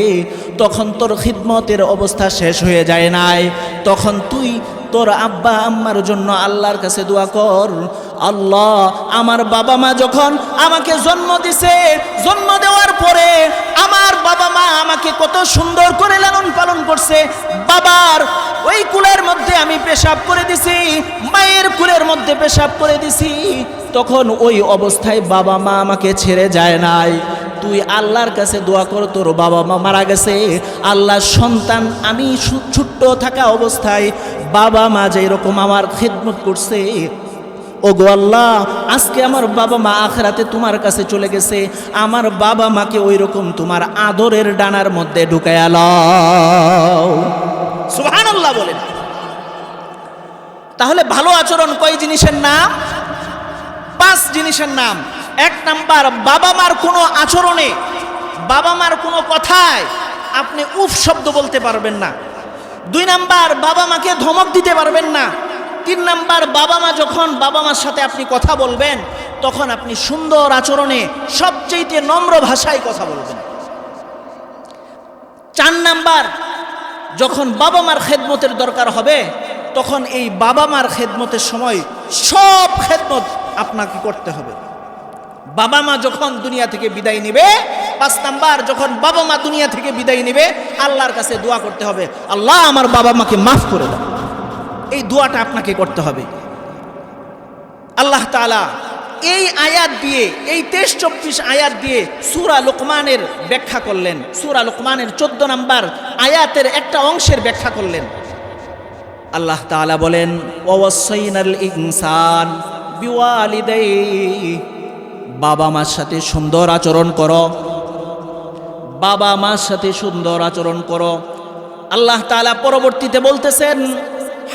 তখন তোর খিদমতের অবস্থা শেষ হয়ে যায় নাই, তখন তুই তোর আব্বা আম্মার জন্য আল্লাহর কাছে দোয়া কর, আল্লাহ আমার বাবা মা যখন আমাকে জন্ম দিছে, জন্ম দেওয়ার পরে আমার বাবা মা আমাকে কত সুন্দর করে লালন পালন করছে, বাবার ওই কুলের মধ্যে আমি পেশাব করে দিছি, মায়ের কুলের মধ্যে পেশাব করে দিছি, তখন ওই অবস্থায় বাবা মা আমাকে ছেড়ে যায় নাই, তুই আল্লাহর কাছে দোয়া কর তোর বাবা মা মারা গেছে, আল্লাহ সন্তান আমি ছোট্ট থাকা অবস্থায় বাবা মা যেরকম আমার খিদমত করছে, ওগো আল্লাহ আজকে আমার বাবা মা আখিরাতে তোমার কাছে চলে গেছে, আমার বাবা মাকে ওই রকম তোমার আদরের ডানার মধ্যে ঢুকায়া লও। সুবহানাল্লাহ বলেন। তাহলে ভালো আচরণ কয় জিনিসের নাম? 5 জিনিসের নাম। 1 নাম্বার, বাবা মার কোনো আচরণে, বাবা মার কোনো কথায় আপনি উফ শব্দ বলতে পারবেন না। 2 নাম্বার, বাবা মাকে ধমক দিতে পারবেন না। 3 নাম্বার, বাবা মা যখন বাবা মার সাথে আপনি কথা বলবেন তখন আপনি সুন্দর আচরণে সবচেয়ে নম্র ভাষায় কথা বলবেন। 4 নাম্বার, যখন বাবা মার খেদমতের দরকার হবে তখন এই বাবা মার খেদমতের সময় সব খেদমত আপনাকে করতে হবে। বাবা মা যখন দুনিয়া থেকে বিদায় নেবে, 5 নাম্বার, যখন বাবা মা দুনিয়া থেকে বিদায় নেবে আল্লাহর কাছে দোয়া করতে হবে, আল্লাহ আমার বাবা মাকে মাফ করে দাও। এই দোয়াটা আপনাকে করতে হবে। আল্লাহ তাআলা এই আয়াত দিয়ে, এই 23-24 আয়াত দিয়ে সূরা লুকমানের ব্যাখ্যা করলেন। সূরা লুকমানের 14 নাম্বার আয়াতের একটা অংশের ব্যাখ্যা করলেন। আল্লাহ তাআলা বলেন ওয়াসাইনাল ইনসান বিওয়ালিদাইহি, বাবা মার সাথে সুন্দর আচরণ করো, বাবা মার সাথে সুন্দর আচরণ করো। আল্লাহ তাআলা পরবর্তীতে বলতেছেন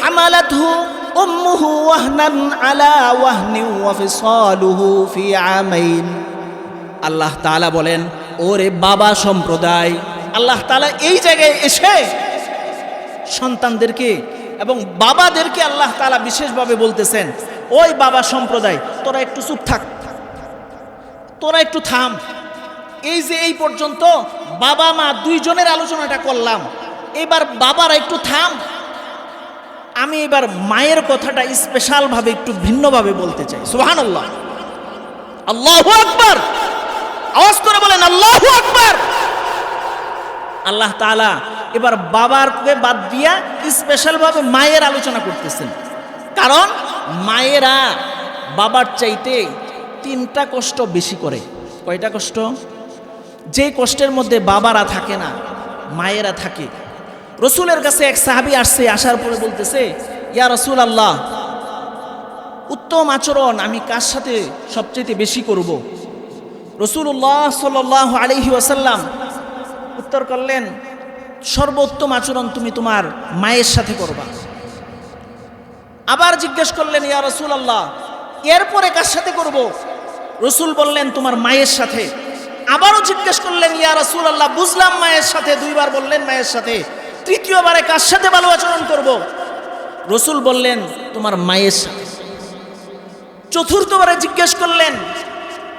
হামালাতহু উম্মুহু ওয়াহনান আলা ওয়াহনিন ওয়া ফিসালুহু ফি আমাইন। আল্লাহ তাআলা বলেন ওরে বাবা সম্প্রদায়, আল্লাহ তাআলা এই জায়গায় এসে সন্তানদেরকে এবং বাবাদেরকে আল্লাহ তাআলা বিশেষভাবে বলতেছেন, ওই বাবা সম্প্রদায় তোরা একটু চুপ থাক, তোরা একটু থাম। এই যে এই পর্যন্ত বাবা মা দুইজনের আলোচনাটা করলাম, এবার বাবারা একটু থাম, আমি এবার মায়ের কথাটা স্পেশালভাবে একটু ভিন্নভাবে বলতে চাই। সুবহানাল্লাহ, আল্লাহু আকবার, আওয়াজ করে বলেন আল্লাহু আকবার। আল্লাহ তাআলা এবার বাবারকে বাদ দিয়া স্পেশালভাবে মায়ের আলোচনা করতেছেন, কারণ মায়েরা বাবার চাইতে 3টা কষ্ট বেশি করে। কয়টা কষ্ট? যে কষ্টের মধ্যে বাবারা থাকে না মায়েরা থাকে। রসুলের কাছে এক সাহাবী আসছে, আসার পরে বলতেছে ইয়া রাসূলুল্লাহ, উত্তম আচরণ আমি কার সাথে সবচেয়ে বেশি করব? রাসূলুল্লাহ সাল্লাল্লাহু আলাইহি ওয়াসাল্লাম উত্তর করলেন সর্বোত্তম আচরণ তুমি তোমার মায়ের সাথে করবা। আবার জিজ্ঞেস করলেন ইয়া রাসূলুল্লাহ, এরপরে কার সাথে করব? রসুল বললেন তোমার মায়ের সাথে। আবারও জিজ্ঞেস করলেন ইয়া রাসূলুল্লাহ, বুঝলাম মায়ের সাথে, 2 বার বললেন মায়ের সাথে, তৃতীয়বারে কার সাথে ভালো আচরণ করব? রসুল বললেন তোমার মায়ের সাথে। চতুর্থবারে জিজ্ঞেস করলেন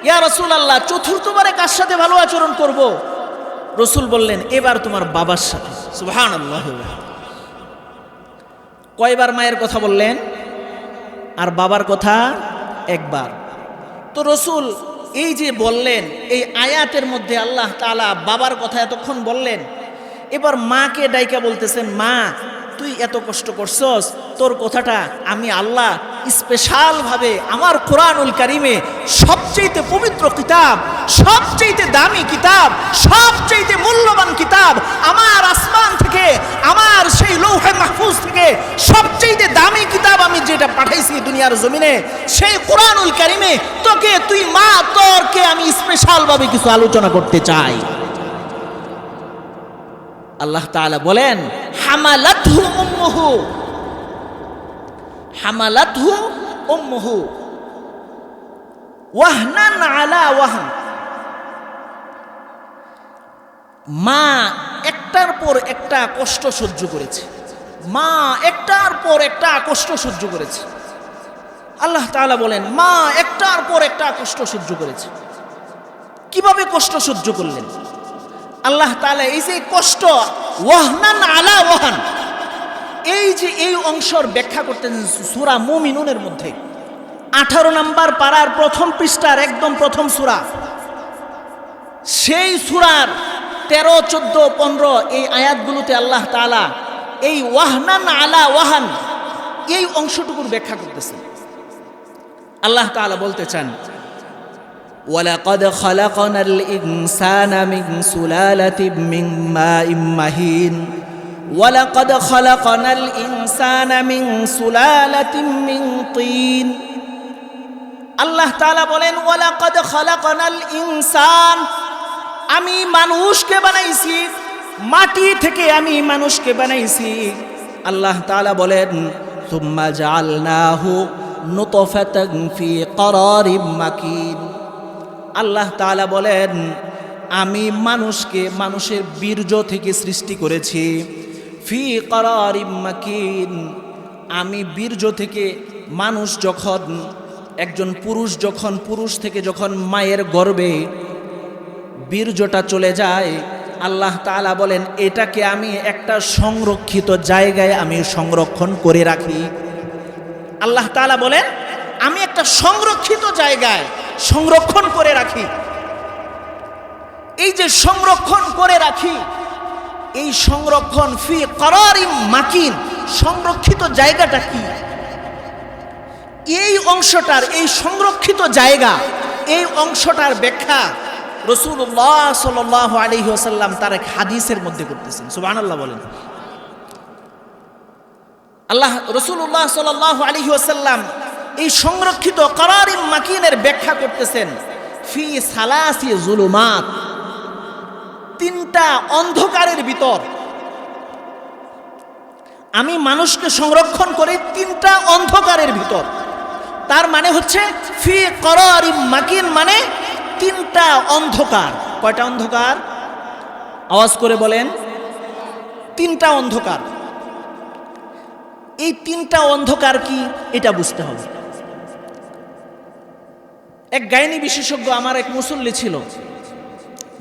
ইয়া রাসূলুল্লাহ, চতুর্থবারে কার সাথে ভালো আচরণ করব? রসুল বললেন, এবার তোমার বাবার সাথে। সুবহানাল্লাহ। কয়বার মায়ের কথা বললেন? আর বাবার কথা একবার। তো রসুল এই যে বললেন, এই আয়াতের মধ্যে আল্লাহ তাআলা বাবার কথা এতক্ষণ বললেন, এবার মাকে ডাইকা বলতেছেন, মা তুই এত কষ্ট করছস, তোর কথাটা আমি আল্লাহ স্পেশালভাবে আমার কোরআনুল কারিমে সবচেয়ে পবিত্র কিতাব, সবচেয়ে দামি কিতাব, সবচেয়ে মূল্যবান কিতাব, আমার আসমান থেকে, আমার সেই লৌহে মাহফুজ থেকে সবচেয়ে দামি কিতাব আমি যেটা পাঠাইছি দুনিয়ার জমিনে, সেই কোরআনুল কারিমে তোকে, তুই মা, তোরকে আমি স্পেশালভাবে কিছু আলোচনা করতে চাই। আল্লাহ তাআলা বলেন, হামালাতহু উম্মুহু, হামালাতহু উম্মুহু ওয়াহনান আলা ওয়াহন। মা একটার পর একটা কষ্ট সহ্য করেছে, মা একটার পর একটা কষ্ট সহ্য করেছে। আল্লাহ তাআলা বলেন, মা একটার পর একটা কষ্ট সহ্য করেছে। কিভাবে কষ্ট সহ্য করলেন? আল্লাহ তাআলা এই যে কষ্ট, ওয়াহনান আলা ওয়াহন, এই যে এই অংশের ব্যাখ্যা করতেন সূরা মুমিনুনের মধ্যে 18 নম্বর পারার প্রথম পৃষ্ঠার একদম প্রথম সূরা, সেই সূরার 13, 14, 15 এই আয়াতগুলোতে আল্লাহ তাআলা এই ওয়াহনান আলা ওয়াহন এই অংশটুকুর ব্যাখ্যা করতেছেন। আল্লাহ তাআলা বলতে চান, وَلَقَدْ خَلَقْنَا الْإِنسَانَ مِنْ سُلَالَةٍ مِنْ مَاءٍ مَهِينٍ وَلَقَدْ خَلَقْنَا الْإِنسَانَ مِنْ سُلَالَةٍ مِنْ طِينٍ। আল্লাহ তাআলা বলেন, وَلَقَدْ خَلَقْنَا الْإِنسَانَ, আমি মানুষকে বানাইছি, মাটি থেকে আমি মানুষকে বানাইছি। আল্লাহ তাআলা বলেন, ثُمَّ جَعَلْنَاهُ نُطْفَةً فِي قَرَارٍ مَكِينٍ। আল্লাহ তাআলা বলেন, আমি মানুষকে মানুষের বীর্য থেকে সৃষ্টি করেছি, ফি করারিম মাকিন। আমি বীর্য থেকে মানুষ যখন, একজন পুরুষ যখন, পুরুষ থেকে যখন মায়ের গর্ভে বীর্যটা চলে যায়, আল্লাহ তাআলা বলেন এটাকে আমি একটা সংরক্ষিত জায়গায় আমি সংরক্ষণ করে রাখি। আল্লাহ তাআলা বলেন আমি একটা সংরক্ষিত জায়গায় সংরক্ষণ করে রাখি। এই যে সংরক্ষণ করে রাখি, এই সংরক্ষণ ফি করারিম মাকিন, সংরক্ষিত জায়গাটা কি? এই অংশটার, এই সংরক্ষিত জায়গা, এই অংশটার ব্যাখ্যা রাসূলুল্লাহ সাল্লাল্লাহু আলাইহি ওয়াসাল্লাম তার এক হাদিসের মধ্যে করতেছেন। সুবহানাল্লাহ বলেন। আল্লাহ রাসূলুল্লাহ সাল্লাল্লাহু আলাইহি ওয়াসাল্লাম এই সংরক্ষিত করারিম মাকিনের ব্যাখ্যা করতেছেন ফি সালাসি যুলুমাত, তিনটা অন্ধকারের ভিতর আমি মানুষকে সংরক্ষণ করে তিনটা অন্ধকারের ভিতর। তার মানে হচ্ছে ফি করারিম মাকিন মানে তিনটা অন্ধকার। কয়টা অন্ধকার? আওয়াজ করে বলেন, তিনটা অন্ধকার। এই তিনটা অন্ধকার কি এটা বুঝতে হবে। এক গাইনি বিশেষজ্ঞ, আমার এক মুসল্লি ছিল,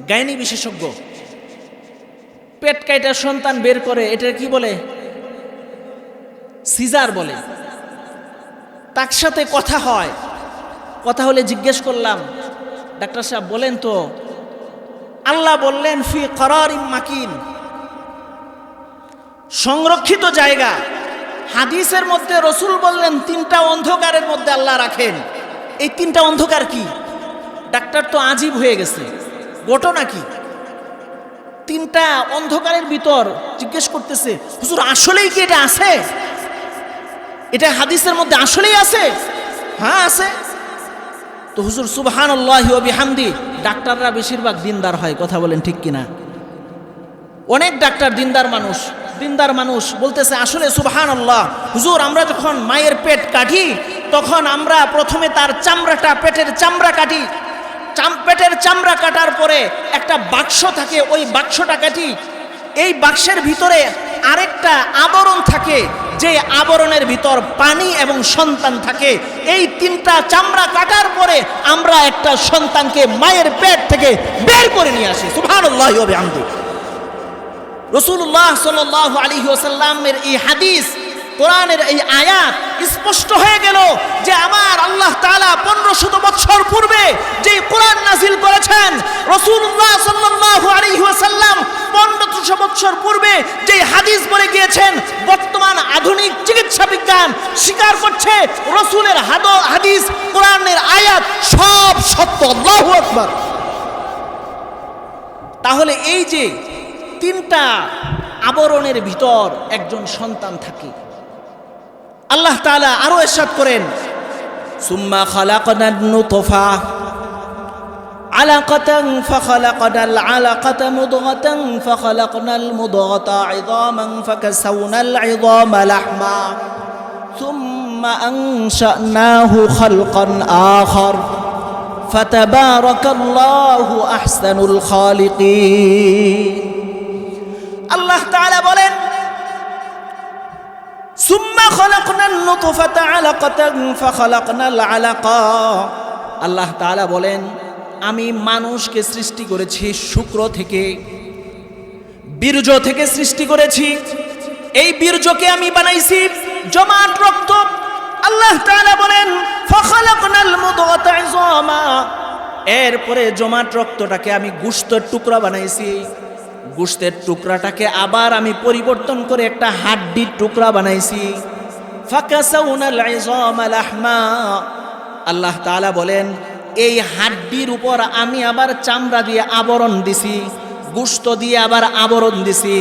গাইনি বিশেষজ্ঞ, পেট কাইটা সন্তান বের করে, এটা কি বলে? সিজার বলে। তার সাথে কথা হয়, কথা হলে জিজ্ঞেস করলাম, ডাক্তার সাহেব বলেন তো, আল্লাহ বললেন ফি করারিম মাকিন, সংরক্ষিত জায়গা। হাদিসের মধ্যে রসুল বললেন তিনটা অন্ধকারের মধ্যে আল্লাহ রাখেন। এই তিনটা অন্ধকার কি? ডাক্তার তো আজীব হয়ে গেছে, ঘটনা কি? তিনটা অন্ধকারের ভিতর জিজ্ঞেস করতেছে, হুজুর আসলেই কি এটা আছে? এটা হাদিসের মধ্যে আসলেই আছে? হ্যাঁ আছে। তো হুজুর সুবহানাল্লাহি ওয়া বিহামদি, ডাক্তাররা বেশিরভাগ দিনদার হয়, কথা বলেন ঠিক কিনা? অনেক ডাক্তার দিনদার মানুষ, দিনদার মানুষ বলতেছে আসলে সুবহানাল্লাহ হুজুর, আমরা যখন মায়ের পেট কাটি তখন আমরা প্রথমে তার চামড়াটা, পেটের চামড়া কাটি, পেটের চামড়া কাটার পরে একটা বাক্স থাকে, ওই বাক্সটা কাটি। এই বাক্সের ভিতরে আরেকটা আবরণ থাকে, যে আবরণের ভিতর পানি এবং সন্তান থাকে, এই তিনটা চামড়া কাটার পরে আমরা একটা সন্তানকে মায়ের পেট থেকে বের করে নিয়ে আসি। সুবহানাল্লাহি ওয়া বিহামদিহি। রাসূলুল্লাহ সাল্লাল্লাহু আলাইহি ওয়াসাল্লামের এই হাদিস, কোরআনের এই আয়াত স্পষ্ট হয়ে গেল যে আমার আল্লাহ তাআলা 1500 বছর পূর্বে যে কোরআন নাজিল করেছেন, রাসূলুল্লাহ সাল্লাল্লাহু আলাইহি ওয়াসাল্লাম 1500 বছর পূর্বে যে হাদিস বলে গিয়েছেন, বর্তমান আধুনিক চিকিৎসা বিজ্ঞান স্বীকার করছে রাসূলের হাদিস, কোরআনের আয়াত সব সত্য। আল্লাহু আকবার। তাহলে এই যে তিনটা আবরণের ভিতর একজন সন্তান থাকে, আল্লাহ তাআলা আরো ইরশাদ করেন, সুম্মা খালাকনান নুতফা আলাকাতান ফাখালাকনাল আলাকাতা মুদগাতান ফাখালাকনাল মুদগাতা ইযামান ফাকাসাওনাল ইযামা লাহমা সুম্মা আনশানাহু খালকান আখার ফাতাবারাকাল্লাহু আহসানুল খালিকিন। আল্লাহ তাআলা বলেন, সুম্মা খালাকনান নুতফাতা আলাকাতান ফাখালাকনাল আলাকা। আল্লাহ তাআলা বলেন, আমি মানুষকে সৃষ্টি করেছি শুক্র থেকে, বীর্য থেকে সৃষ্টি করেছি। এই বীর্যকে আমি বানাইছি জমাট রক্ত। আল্লাহ তাআলা বলেন, ফাখালাকনাল মুদগাতা ইযামা। এরপরে জমাট রক্তটাকে আমি গোশতের টুকরা বানাইছি। গোশতের টুকরাটাকে আবার আমি পরিবর্তন করে একটা হাড্ডির টুকরা বানাইছি। ফাকাসাউনাল ইযামা লাহমা। আল্লাহ তাআলা বলেন, এই হাড্ডির উপর আমি আবার চামড়া দিয়ে আবরণ দিছি, গোশত দিয়ে আবার আবরণ দিছি।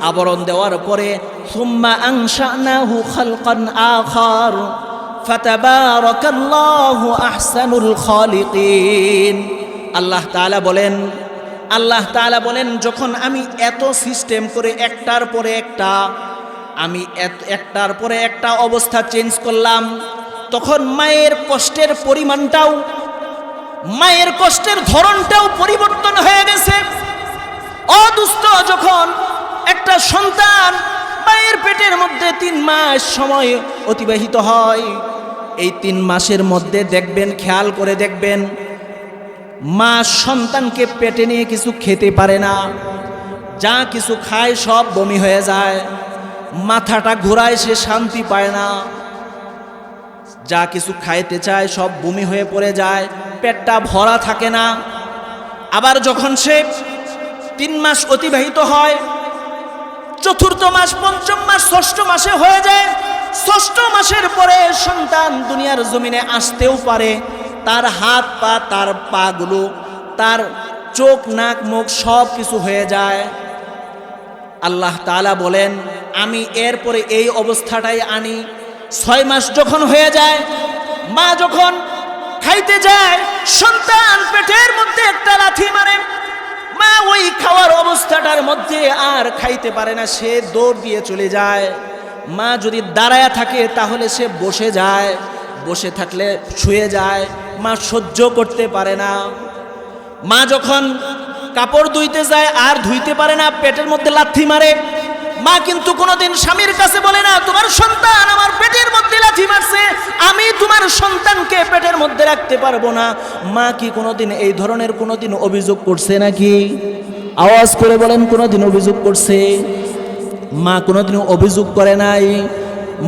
আবরণ দেওয়ার পরে সুম্মা আনশানাহু খালকান আখার ফাতাবারাকাল্লাহু আহসানুল খালিকিন। আল্লাহ তাআলা বলেন, যখন আমি এত সিস্টেম করে একটার পরে একটা অবস্থা চেঞ্জ করলাম, তখন মায়ের কষ্টের পরিমাণটাও, মায়ের কষ্টের ধরনটাও পরিবর্তন হয়ে গেছে। অদুস্থ যখন একটা সন্তান মায়ের পেটের মধ্যে 3 মাস সময় অতিবাহিত হয়, এই 3 মাসের মধ্যে দেখবেন, খেয়াল করে দেখবেন, মা সন্তানকে পেটে নিয়ে কিছু খেতে পারে না। যা কিছু খায় সব বমি হয়ে যায়, মাথাটা ঘোরায়, সে শান্তি পায় না। যা কিছু খাইতে চায় সব বমি হয়ে পড়ে যায়, পেটটা ভরা থাকে না। আবার যখন সে 3 মাস অতিবাহিত হয়, 4র্থ মাস, 5ম মাস, 6ষ্ঠ মাসে হয়ে যায়। 6ষ্ঠ মাসের পরে সন্তান দুনিয়ার জমিনে আসতেও পারে। তার হাত পা, তার পাগুলো, তার চোখ, নাক, মুখ সব কিছু হয়ে যায়। আল্লাহ তাআলা বলেন, আমি এরপরে এই অবস্থাটাই আনি। 6 মাস যখন হয়ে যায়, মা যখন খাইতে যায়, সন্তান পেটের মধ্যে একটা লাথি মারে। মা ওই খাওয়ার অবস্থাটার মধ্যে আর খাইতে পারে না, সে দৌড় দিয়ে চলে যায়। মা যদি দাঁড়ায়া থাকে তাহলে সে বসে যায়, বসে থাকলে শুয়ে যায়। মা সহ্য করতে পারে না। মা যখন কাপড় ধুইতে যায় আর ধুইতে পারে না, পেটের মধ্যে লাথি মারে। মা কিন্তু কোনোদিন স্বামীর কাছে বলে না, তোমার সন্তান আমার পেটের মধ্যে লাথি মারছে, আমি তোমার সন্তানকে পেটের মধ্যে রাখতে পারবো না। মা কি কোনোদিন এই ধরনের কোনোদিন অভিযোগ করছে নাকি? আওয়াজ করে বলেন, কোনোদিন অভিযোগ করছে? মা কোনোদিন অভিযোগ করে নাই।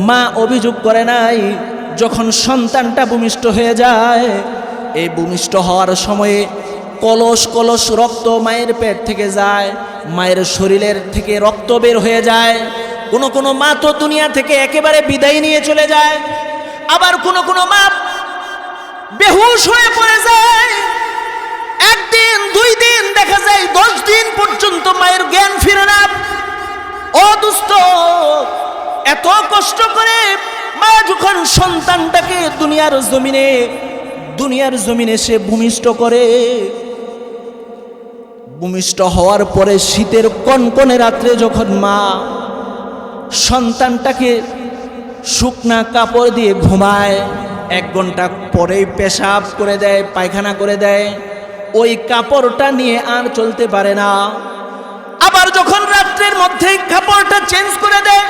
মা অভিযোগ করে নাই। যখন সন্তানটা ভূমিষ্ঠ হয়ে যায়, এই ভূমিষ্ঠ হওয়ার সময়ে কলস কলস রক্ত মায়ের পেট থেকে যায়, মায়ের শরীরের থেকে রক্ত বের হয়ে যায়। কোনো কোনো মা তো দুনিয়া থেকে একেবারে বিদায় নিয়ে চলে যায়। আবার কোনো কোনো মা বেহুশ হয়ে পড়ে যায়। 1 দিন 2 দিন, দেখা যায় 10 দিন পর্যন্ত মায়ের জ্ঞান ফিরে না। অদুস্থ এত কষ্ট করে মা যখন সন্তানটাকে দুনিয়ার জমিনে সে ভূমিষ্ঠ করে, ভূমিষ্ঠ হওয়ার পরে শীতের কনকনে রাত্রে যখন মা সন্তানটাকে শুকনা কাপড় দিয়ে ঘুমায়, 1 ঘন্টা পরেই পেশাব করে দেয়, পায়খানা করে দেয়, ওই কাপড়টা নিয়ে আর চলতে পারে না। আবার যখন রাত্রের মধ্যেই কাপড়টা চেঞ্জ করে দেয়,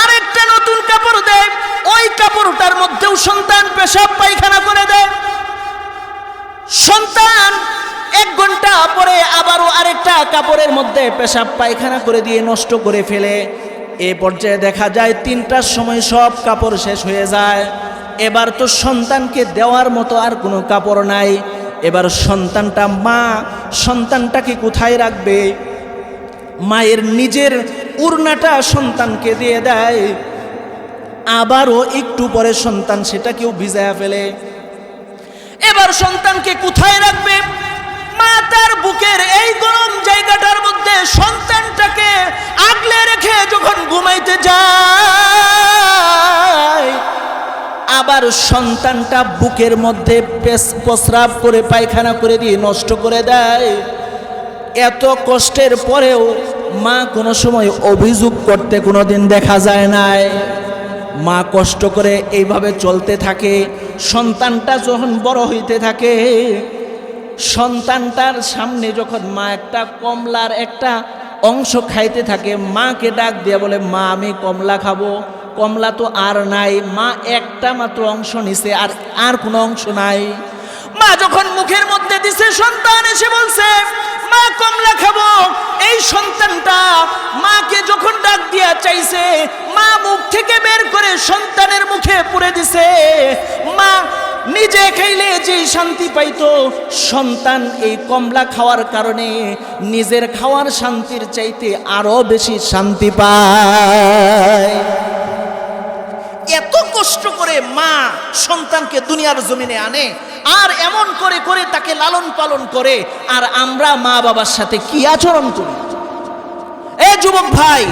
আরেকটা নতুন কাপড় দেয়, ওই কাপড়টার মধ্যেও সন্তান পেশাব পায়খানা করে দেয়। সন্তান 1 ঘন্টা পরে আবারও আরেকটা কাপড়ের মধ্যে পেশাব পায়খানা করে দিয়ে নষ্ট করে ফেলে। এ পর্যায়ে দেখা যায় 3টার সময় সব কাপড় শেষ হয়ে যায়। এবার তো সন্তানকে দেওয়ার মতো আর কোনো কাপড় নাই। এবার সন্তানটা মা সন্তানটাকে কোথায় রাখবে? মায়ের নিজের উড়নাটা সন্তানকে দিয়ে দেয়, আবারও একটু পরে সন্তান সেটাকেও ভিজায়া ফেলে। এবার সন্তানকে কোথায় রাখবে? মা তার বুকের এই গরম জায়গাটার মধ্যে সন্তানটাকে আগলে রেখে যখন ঘুমাইতে যায়, আবার সন্তানটা বুকের মধ্যে প্রস্রাব করে পায়খানা করে দিয়ে নষ্ট করে দেয়। এত কষ্টের পরেও মা কোনো সময় অভিযোগ করতে কোনোদিন দেখা যায় নাই। মা কষ্ট করে এইভাবে চলতে থাকে। সন্তানটা যখন বড় হইতে থাকে, সন্তানটার সামনে যখন মা একটা কমলার একটা অংশ খাইতে থাকে, মাকে ডাক দিয়ে বলে, মা আমি কমলা খাবো। কমলা তো আর নাই, মা একটা মাত্র অংশ নিছে, আর কোনো অংশ নাই। মা যখন মুখের মধ্যে দিছে, সন্তান এসে বলছে, মা কমলা খাবো। এই সন্তানটা মাকে যখন ডাক দিয়া চাইছে, মা মুখ থেকে বের করে সন্তানের মুখে পুরে দিছে। মা নিজে খাইলে যে শান্তি পাইতো, সন্তান এই কমলা খাওয়ার কারণে নিজের খাওয়ার শান্তির চাইতে আরো বেশি শান্তি পায়। এত কষ্ট করে মা সন্তানকে দুনিয়ার জমিনে আনে, আর এমন করে করে তাকে লালন পালন করে। আর আমরা মা বাবার সাথে কি আচরণ করি? এ যুবক ভাই,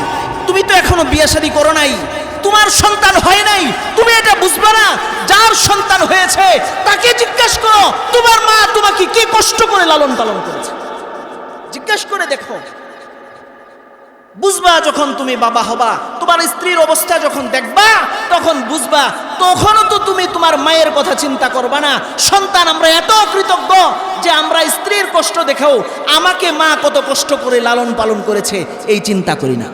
তুমি তো এখনো বিয়ে শাদী করো নাই, তোমার সন্তান হয় নাই, তুমি এটা বুঝবে না। যার সন্তান হয়েছে তাকে জিজ্ঞাসা করো, তোমার মা তোমাকে কি কষ্ট করে লালন পালন করেছে, জিজ্ঞাসা করে দেখো। বুঝবা যখন তুমি বাবা হবা, তোমার স্ত্রীর অবস্থা যখন দেখবা তখন বুঝবা। তখনও তো তুমি তোমার মায়ের কথা চিন্তা করবা না। সন্তান আমরা এত কৃতজ্ঞ যে আমরা স্ত্রীর কষ্ট দেখেও আমাকে মা কত কষ্ট করে লালন পালন করেছে এই চিন্তা করি না।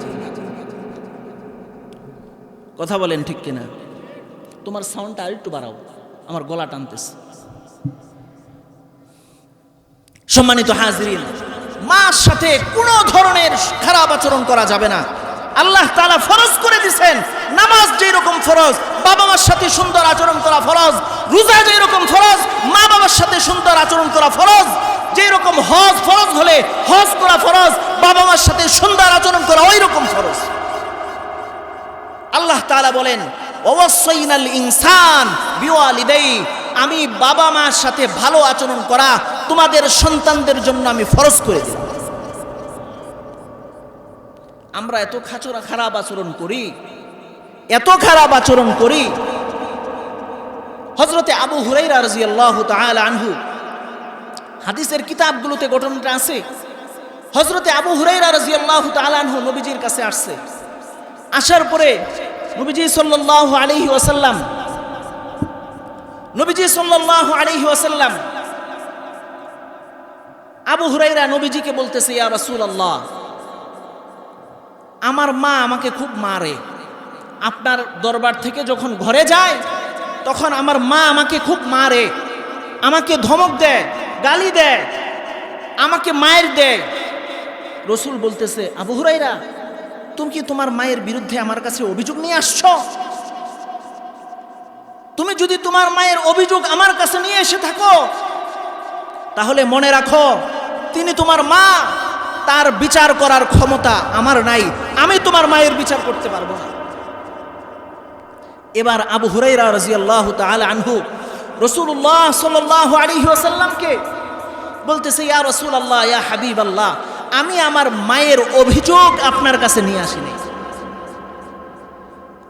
কথা বলেন ঠিক কিনা? তোমার সাউন্ডটা আর একটু বাড়াও, আমার গলা টানতেছে। সম্মানিত হাজরিন, মার সাথে কোনো ধরনের খারাপ আচরণ করা যাবে না। আল্লাহ তাআলা ফরজ করে দিয়েছেন, নামাজ যেরকম ফরজ, বাবা মার সাথে সুন্দর আচরণ করা ফরজ। রোজা যেরকম ফরজ, মা বাবার সাথে সুন্দর আচরণ করা ফরজ। যেরকম হজ ফরজ হলে হজ করা ফরজ, বাবা মার সাথে সুন্দর আচরণ করা ওই রকম ফরজ। আল্লাহ তাআলা বলেন, ওয়াসাইনাল ইনসান বিওয়ালিদাই, আমি বাবা মার সাথে ভালো আচরণ করা তোমাদের সন্তানদের জন্য আমি ফরজ করে দিলাম। আমরা এত খারাপ আচরণ করি, এত খারাপ আচরণ করি। হযরতে আবু হুরায়রা রাদিয়াল্লাহু তাআলা আনহু, হাদিসের কিতাবগুলোতে ঘটনাটা আছে। হযরতে আবু হুরায়রা রাদিয়াল্লাহু তাআলা আনহু নবীজির কাছে আসছে। আসার পরে নবীজি সাল্লাল্লাহু আলাইহি ওয়াসাল্লাম আবু হুরায়রা নবীজিকে বলতেছে, ইয়া রাসূলুল্লাহ, আমার মা আমাকে খুব মারে। আপনার দরবার থেকে যখন ঘরে যায় তখন আমার মা আমাকে খুব মারে, আমাকে ধমক দেয়, গালি দেয়, আমাকে মায়ের দেয়। রাসূল বলতেছে, আবু হুরায়রা, তুমি কি তোমার মায়ের বিরুদ্ধে আমার কাছে অভিযোগ নিয়ে আসছো? তুমি যদি তোমার মায়ের অভিযোগ আমার কাছে নিয়ে এসে থাকো, তাহলে মনে রাখো তিনি তোমার মা, তার বিচার করার ক্ষমতা আমার নাই, আমি তোমার মায়ের বিচার করতে পারবো না। এবার আবু হুরায়রা রাদিয়াল্লাহু তাআলা আনহু রাসূলুল্লাহ সাল্লাল্লাহু আলাইহি ওয়াসাল্লামকে বলতেছে, ইয়া রাসূলুল্লাহ, ইয়া হাবিবাল্লাহ, আমি আমার মায়ের অভিযোগ আপনার কাছে নিয়ে আসি নাই।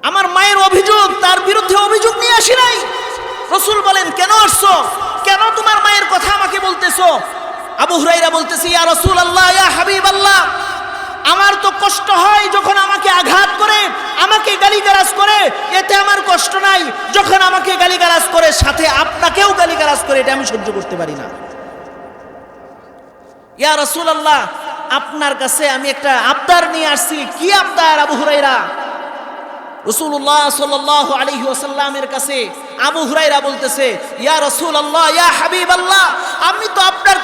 আমার মায়ের অভিযোগ, তার বিরুদ্ধে অভিযোগ নিয়ে আসি নাই। রাসূল বলেন, কেন আসছো? কেন তোমার মায়ের কথা আমাকে বলতেছো? আবু হুরায়রা বলতেছে, ইয়া রাসূলুল্লাহ, ইয়া হাবিবাল্লাহ, আমার তো কষ্ট হয় যখন আমাকে আঘাত করে, আমাকে গালিগালাজ করে, এতে আমার কষ্ট নাই। যখন আমাকে গালিগালাজ করে সাথে আপনাকেও গালিগালাজ করে, এটা আমি সহ্য করতে পারি না। ইয়া রাসূলুল্লাহ, আপনার কাছে আমি একটা আবদার নিয়ে আসছি। কি আবদার আবু হুরায়রা? রাসূলুল্লাহ সাল্লাল্লাহু আলাইহি ওয়াসাল্লামের কাছে আবু হুরায়রা বলতেছে, ইয়া রাসূলুল্লাহ, ইয়া হাবিবাল্লাহ, আমি তো আপনার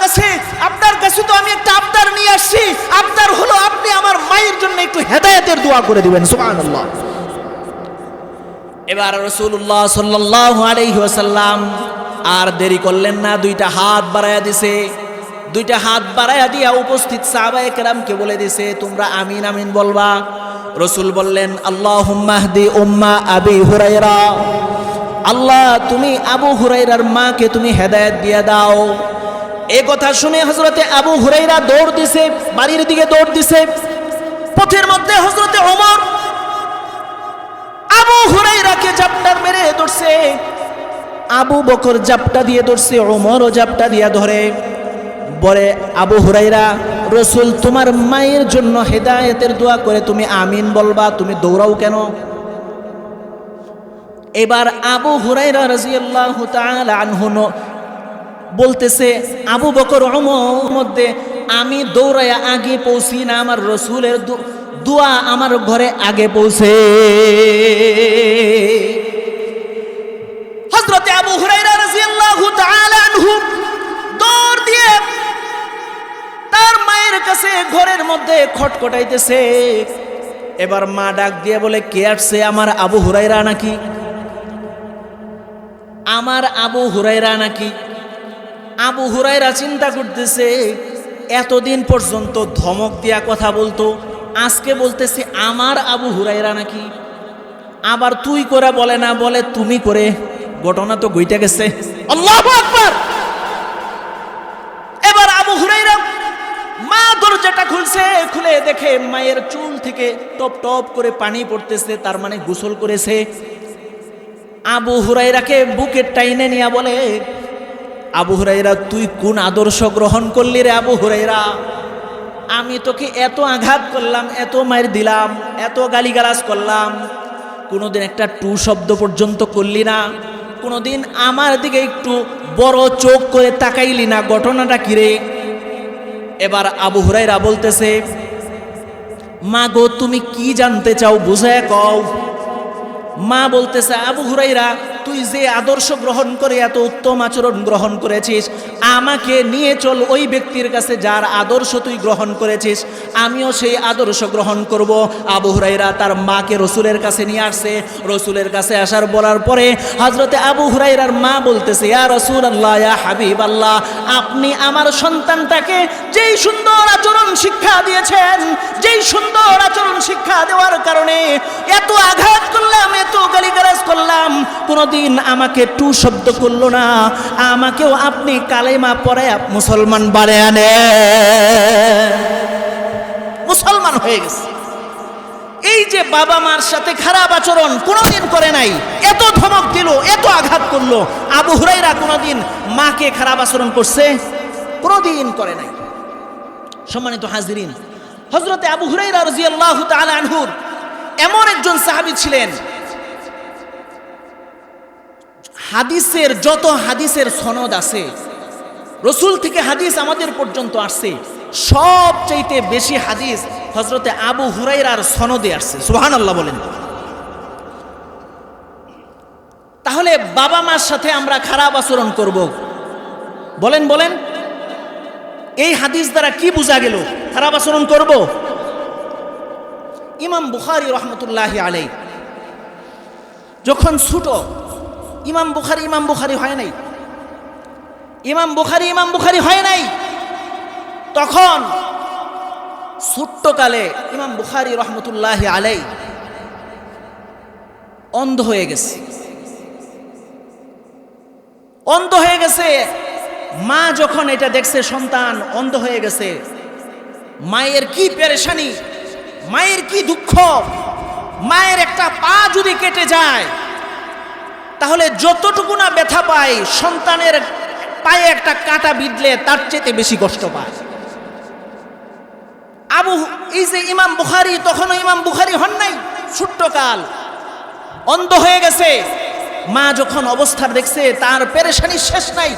কাছে তো আমি একটা আবদার নিয়ে আসছি। আবদার হলো আপনি আমার মায়ের জন্য একটু হেদায়েতের দোয়া করে দিবেন। সুবহানাল্লাহ। এবার রাসূলুল্লাহ সাল্লাল্লাহু আলাইহি ওয়াসাল্লাম আর দেরি করলেন না, দুইটা হাত বাড়ায়া দিছে। দুইটা হাত বাড়ায়া দিয়া উপস্থিত সাহাবায়ে কেরামকে বলে দিছে, তোমরা আমিন আমিন বলবা। রাসূল বললেন, আল্লাহুম্মা হদি উম্মা আবি হুরায়রা, আল্লাহ তুমি আবু হুরায়রার মাকে তুমি হেদায়েত দিয়ে দাও। এই কথা শুনে হযরতে আবু হুরায়রা দৌড় দিছে, বাড়ির দিকে দৌড় দিছে। পথের মধ্যে হযরতে ওমর আবু হুরায়রাকে জাপটা মেরে ধরছে, আবু বকর জাপটা দিয়ে ধরছে, ওমরও জাপটা দিয়ে ধরে। বলে, আবু হুরায়রা, রাসূল তোমার মায়ের জন্য হেদায়েতের দোয়া করে তুমি আমিন বলবা, তুমি দৌড়াও কেন? এবার আবু হুরায়রা রাদিয়াল্লাহু তাআলা আনহু বলতেছে, আবু বকর ওমর মধ্যে আমি দৌড়ায়া আগে পৌঁছি না, আমার রাসূলের দোয়া আমার ঘরে আগে পৌঁছে। হযরতে আবু হুরায়রা রাদিয়াল্লাহু তাআলা আনহু দৌড় দিয়ে তার মায়ের কাছে ঘরের মধ্যে খটখটাইতেছে। এবার মা ডাক দিয়ে বলে, কে আসছে? আমার আবু হুরায়রা নাকি? আমার আবু হুরায়রা নাকি? আবু হুরায়রা চিন্তা করতেছে, এতদিন পর্যন্ত ধমক দিয়া কথা বলতো, আজকে বলতেছে আমার আবু হুরায়রা নাকি। আবার তুই করে বলে না, বলে তুমি করে। ঘটনা তো গইটা গেছে। আল্লাহু আকবার। এবার আবু হুরায়রা মা দরজাটা খুলছে, খুলে দেখে মায়ের চুল থেকে টপ টপ করে পানি পড়তেছে, তার মানে গোসল করেছে। আবু হুরায়রাকে বুকে টাইনে নিয়ে বলে, আবু হুরায়রা তুই কোন আদর্শ গ্রহণ করলি রে আবু হুরায়রা? আমি তোকে এত আঘাত করলাম, এত মার দিলাম, এত গালিগালাজ করলাম, কোনোদিন একটা টু শব্দ পর্যন্ত করলি না, কোনোদিন আমার দিকে একটু বড় চোখ করে তাকাইলি না, ঘটনাটা কি রে? এবার আবু হুরায়রা বলতেছে, মা গো তুমি কি জানতে চাও বুঝায় কও। মা বলতেছে, আবু হুরায়রা তুই যে আদর্শ গ্রহণ করে এত উত্তম আচরণ গ্রহণ করেছিস, আমাকে নিয়ে চল ওই ব্যক্তির কাছে যার আদর্শ তুই গ্রহণ করেছিস, আমিও সেই আদর্শ গ্রহণ করব। আবু হুরায়রা তার মাকে রসুলের কাছে নিয়ে আসছে। রসুলের কাছে আসার বলার পরে হযরতে আবু হুরায়রার মা বলতেছে, ইয়া রাসূলুল্লাহ, ইয়া হাবিবাল্লাহ, আপনি আমার সন্তানটাকে যেই সুন্দর আচরণ শিক্ষা দিয়েছেন, যেই সুন্দর আচরণ শিক্ষা দেওয়ার কারণে এত আঘাত করলাম, এত গালিগালাজ করলাম, কোনদিন আমাকে টু শব্দ করলো না, আমাকেও আপনি কালেমা পড়ে মুসলমান বানায় আনে। মুসলমান হয়ে গেছে। এই যে বাবা মার সাথে খারাপ আচরণ কোনদিন করে নাই, এত ধমক দিল, এত আঘাত করলো, আবু হুরায়রা কোনদিন মাকে খারাপ আচরণ করছে? কোনদিন করে নাই। সম্মানিত হাজিরিন, হযরতে আবু হুরায়রা রাদিয়াল্লাহু তাআলা আনহু এমন একজন সাহাবী ছিলেন, হাদিসের যত হাদিসের সনদ আছে, রসুল থেকে হাদিস আমাদের পর্যন্ত আসছে, সবচাইতে বেশি হাদিস হযরতে আবু হুরায়রার সনদে আসছে। সুবহানাল্লাহ বলেন। তাহলে বাবা মার সাথে আমরা খারাপ আচরণ করব? বলেন বলেন, এই হাদিস দ্বারা কি বোঝা গেল? খারাপ আচরণ করব? ইমাম বুখারী রহমতুল্লাহি আলাইহি যখন ছোট, ইমাম বুখারী হয় নাই, ইমাম বুখারী হয় নাই, তখন ছোট্টকালে ইমাম বুখারী রহমতুল্লাহি আলাইহি অন্ধ হয়ে গেছে। অন্ধ হয়ে গেছে। মা যখন এটা দেখছে সন্তান অন্ধ হয়ে গেছে, মায়ের কি পেরেশানি, মায়ের কি দুঃখ। মায়ের একটা পা যদি কেটে যায় তাহলে যতটুকু না ব্যথা পায়, সন্তানের পায়ে একটা কাঁটা বিঁধলে তার চেয়ে বেশি কষ্ট পায়। এই যে ইমাম বুখারী, তখনও ইমাম বুখারী হন নাই, ছোট্টকাল, অন্ধ হয়ে গেছে। মা যখন অবস্থা দেখছে তার পেরেশানি শেষ নাই,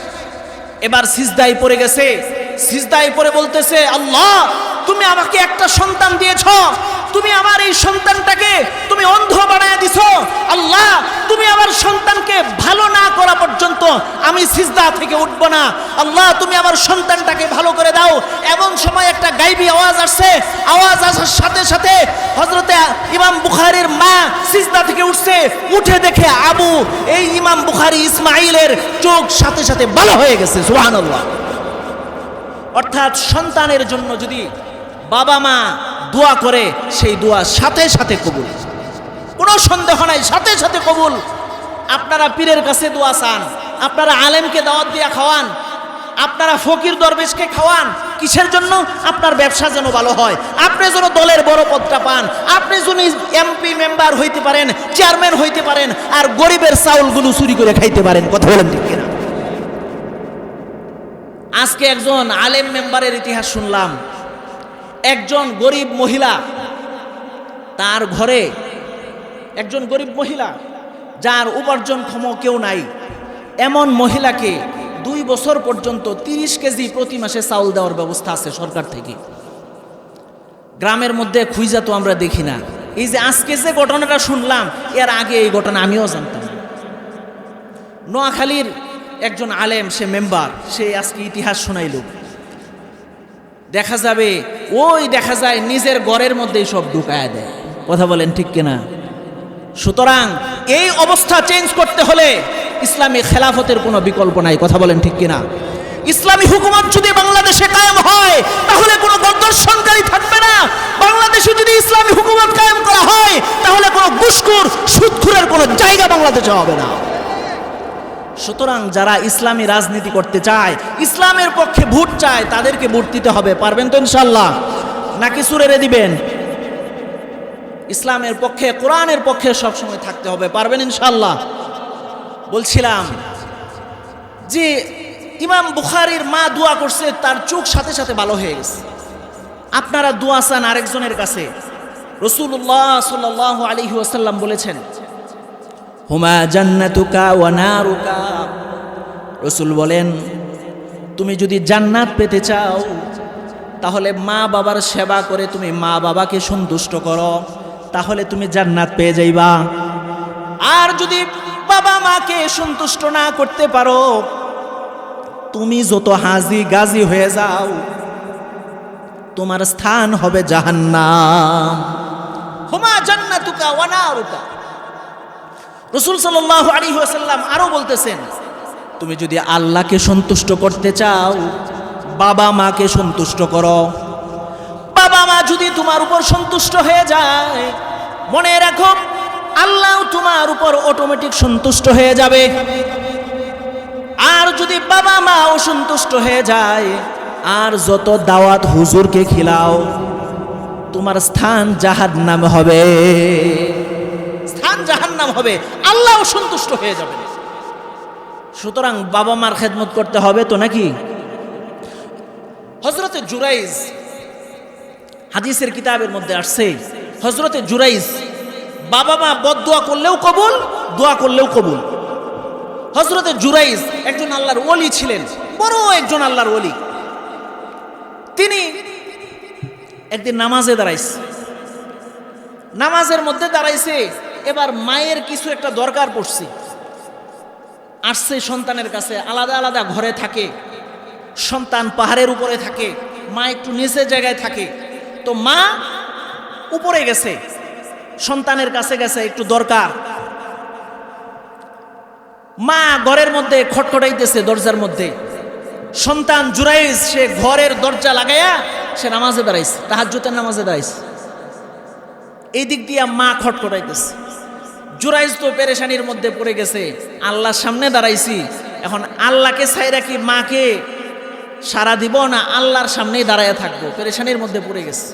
এবার সিজদায় পড়ে গেছে। সিজদায় পড়ে বলতেছে, আল্লাহ তুমি আমাকে একটা সন্তান দিয়েছ, তুমি আমার এই সন্তানটাকে তুমি অন্ধ বানায় দিছো। আল্লাহ, তুমি আমার সন্তানকে ভালো না করা পর্যন্ত আমি সিজদা থেকে উঠব না। আল্লাহ, তুমি আমার সন্তানটাকে ভালো করে দাও। এমন সময় একটা গাইবী আওয়াজ আসছে। আওয়াজ আসার সাথে সাথে হযরতে ইমাম বুখারীর মা সিজদা থেকে উঠছে। উঠে দেখে আবু, এই ইমাম বুখারী ইসমাইলের চোখ সাথে সাথে ভালো হয়ে গেছে। সুবহানাল্লাহ। অর্থাৎ সন্তানের জন্য যদি বাবা মা দোয়া করে, সেই দোয়া সাথে সাথে কবুল, কোনো সন্দেহ নাই, সাথে সাথে কবুল। আপনারা পীরের কাছে দোয়া চান, আপনারা আলেমকে দাওয়াত দিয়ে খাওয়ান, আপনারা ফকির দরবেশকে খাওয়ান, কিসের জন্য? আপনার ব্যবসা যেন ভালো হয়, আপনি যেন দলের বড় পদটা পান, আপনি যেন এমপি মেম্বার হইতে পারেন, চেয়ারম্যান হইতে পারেন, আর গরিবের চাউলগুলো চুরি করে খাইতে পারেন। কথা বলেন ঠিক কিনা? আজকে একজন আলেম মেম্বারের ইতিহাস শুনলাম। একজন গরিব মহিলা, তার ঘরে একজন গরিব মহিলা যার উপার্জনক্ষম কেউ নাই, এমন মহিলাকে 2 বছর পর্যন্ত 30 কেজি প্রতি মাসে চাউল দেওয়ার ব্যবস্থা আছে সরকার থেকে। গ্রামের মধ্যে খুঁজা তো আমরা দেখি না। এই যে আজকে যে ঘটনাটা শুনলাম, এর আগে এই ঘটনা আমিও জানতাম। নোয়াখালীর একজন আলেম, সে মেম্বার, সে আজকে ইতিহাস শোনাইল। দেখা যাবে দেখা যায় নিজের ঘরের মধ্যেই সব ঢুকায় দেয়। কথা বলেন ঠিক কিনা? সুতরাং এই অবস্থা চেঞ্জ করতে হলে ইসলামী খেলাফতের কোনো বিকল্প নাই। কথা বলেন ঠিক কিনা? ইসলামী হুকুমত যদি বাংলাদেশে কায়েম হয়, তাহলে কোনো গদ্দর্শনকারী থাকবে না। বাংলাদেশে যদি ইসলামী হুকুমত কায়েম করা হয়, তাহলে কোনো ঘুষখোর সুদখোরের কোনো জায়গা বাংলাদেশে হবে না। সুতরাং যারা ইসলামী রাজনীতি করতে চায়, ইসলামের পক্ষে ভোট চায়, তাদেরকে ভোট দিতে হবে। পারবেন তো ইনশাল্লাহ? নাকি সুরেরে দিবেন? ইসলামের পক্ষে, কোরআনের পক্ষে সবসময় থাকতে হবে। পারবেন ইনশাল্লাহ? বলছিলাম যে ইমাম বুখারীর মা দোয়া করছে, তার চোখ সাথে সাথে ভালো হয়ে গেছে। আপনারা দোয়া চান আরেকজনের কাছে। রাসূলুল্লাহ সাল্লাল্লাহু আলাইহি ওয়াসাল্লাম বলেছেন, হুমা জান্নাতুকা ওয়া নারুকা। রাসূল বলেন, তুমি যদি জান্নাত পেতে চাও, তাহলে মা বাবার সেবা করে তুমি মা বাবাকে সন্তুষ্ট করো, তাহলে তুমি জান্নাত পেয়ে যাইবা। আর যদি বাবা মাকে সন্তুষ্ট না করতে পারো, তুমি যত হাজি গাজী হয়ে যাও, তোমার স্থান হবে জাহান্নাম। হুমা জান্নাতুকা ওয়া নারুকা। রাসূল সাল্লাল্লাহু আলাইহি ওয়াসাল্লাম আরো বলতেছেন, তুমি যদি আল্লাহকে সন্তুষ্ট করতে চাও, বাবা মাকে সন্তুষ্ট করো। বাবা মা যদি তোমার উপর সন্তুষ্ট হয়ে যায়, মনে রাখো আল্লাহ তোমার উপর অটোমেটিক সন্তুষ্ট হয়ে যাবে। আর যদি বাবা মা অসন্তুষ্ট হয়ে যায়, আর যত দাওয়াত হুজুরকে খিলাও, তোমার স্থান জাহান্নাম হবে। স্থান জাহান্নাম হবে, আল্লাহ অসন্তুষ্ট হয়ে যাবে। সুতরাং বাবা মার খেদমত করতে হবে তো নাকি? হযরতে জুরাইজ, হাদিসের কিতাবের মধ্যে আসছে, হযরতে জুরাইজ বাবা মা বদদোয়া করলেও কবুল, দোয়া করলেও কবুল। হযরতে জুরাইজ একজন আল্লাহর ওলি ছিলেন, বড় একজন আল্লাহর ওলি। তিনি একদিন নামাজে দাঁড়াইছে, নামাজের মধ্যে দাঁড়াইছে। এবার মায়ের কিছু একটা দরকার পড়ছে, আসছে সন্তানের কাছে। আলাদা আলাদা ঘরে থাকে, সন্তান পাহাড়ের উপরে থাকে, মা একটু নিচের জায়গায় থাকে। তো মা উপরে গেছে, সন্তানের কাছে গেছে, একটু দরকার। মা ঘরের মধ্যে খটখটাইতেছে দরজার মধ্যে। সন্তান জুরাইজ সে ঘরের দরজা লাগাইয়া সে নামাজে দাঁড়াইছে, তাহাজ্জুদের নামাজে দাঁড়াইছে। এই দিক দিয়ে মা খটখটাইতেছে। জুরাইজ তো পেরেশানির মধ্যে পড়ে গেছে, আল্লাহর সামনে দাঁড়াইছি, এখন আল্লাহকে ছাইরা কি মাকে সারা দিব না আল্লাহর সামনেই দাঁড়াইয়া থাকবো? পেরেশানির মধ্যে পড়ে গেছে।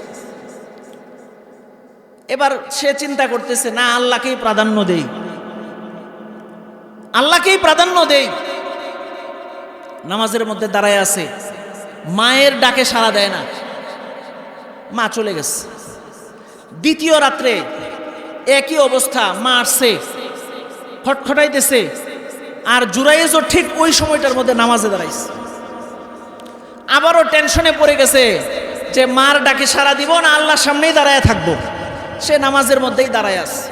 এবার সে চিন্তা করতেছে, না আল্লাহকেই প্রাধান্য দেই, আল্লাহকেই প্রাধান্য দেই। নামাজের মধ্যে দাঁড়ায় আছে, মায়ের ডাকে সাড়া দেয় না, মা চলে গেছে। দ্বিতীয় রাত্রে একই অবস্থা, মা আসছে, খটখটাইতেছে, আর জুরাইজও ঠিক ওই সময়টার মধ্যে নামাজে দাঁড়াইছে। আবারও টেনশনে পড়ে গেছে যে মার ডাকে সাড়া দিব না আল্লাহর সামনেই দাঁড়ায় থাকবো। সে নামাজের মধ্যেই দাঁড়ায় আছে।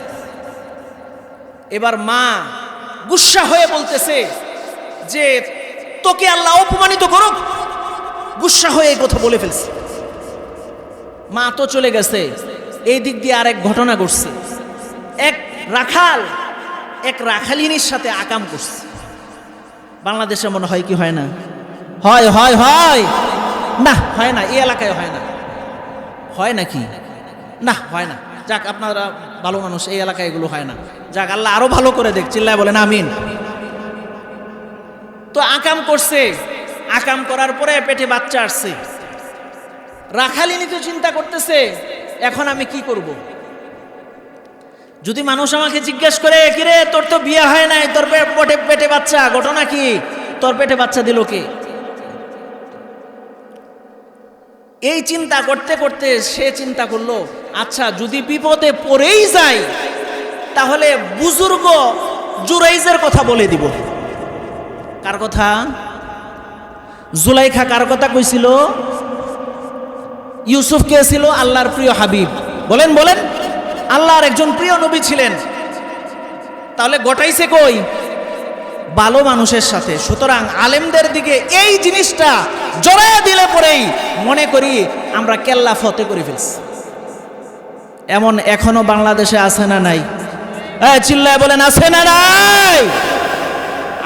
এবার মা গুসা হয়ে বলতেছে যে তোকে আল্লাহ অপমানিত করুক, গুসা হয়ে এই কথা বলে ফেলছে। মা তো চলে গেছে, এই দিক দিয়ে আরেক ঘটনা ঘটছে। এক রাখালিনীর সাথে আকাম করছে। বাংলাদেশে মনে হয় কি হয় না? হয় হয় হয় না, হয় না, এই এলাকায় হয় না। হয় নাকি? না, হয় না। যাক, আপনারা ভালো মানুষ, এই এলাকায় এগুলো হয় না। যাক, আল্লাহ আরো ভালো করে দেখ, চিল্লায় বলেন আমিন। তো আকাম করছে, আকাম করার পরে পেটে বাচ্চা আসছে। রাখালিনী তো চিন্তা করতেছে এখন আমি কি করব। যদি মানুষ আমাকে জিজ্ঞেস করে কিরে তোর তো বিয়ে হয় নাই, তোর পেটে বাচ্চা, ঘটনা কি, তোর পেটে বাচ্চা দিল কে? এই চিন্তা করতে করতে সে চিন্তা করলো, আচ্ছা যদি বিপদে পড়েই যায় তাহলে বুজুর্গ জুরাইজের কথা বলে দিব। কার কথা? জুলাইখা কার কথা কইছিল? ইউসুফ কে ছিল? আল্লাহর প্রিয় হাবিব। বলেন বলেন, আল্লাহর একজন প্রিয় নবী ছিলেন। তাহলে গোটাইছে কই? ভালো মানুষের সাথে। সুতরাং আলেমদের দিকে এই জিনিসটা জড়ায় দিলে পরেই মনে করি আমরা কেল্লা ফতে করে ফেলছি। এমন এখনো বাংলাদেশে আছে না নাই? চিল্লায় বলেন আছে না নাই?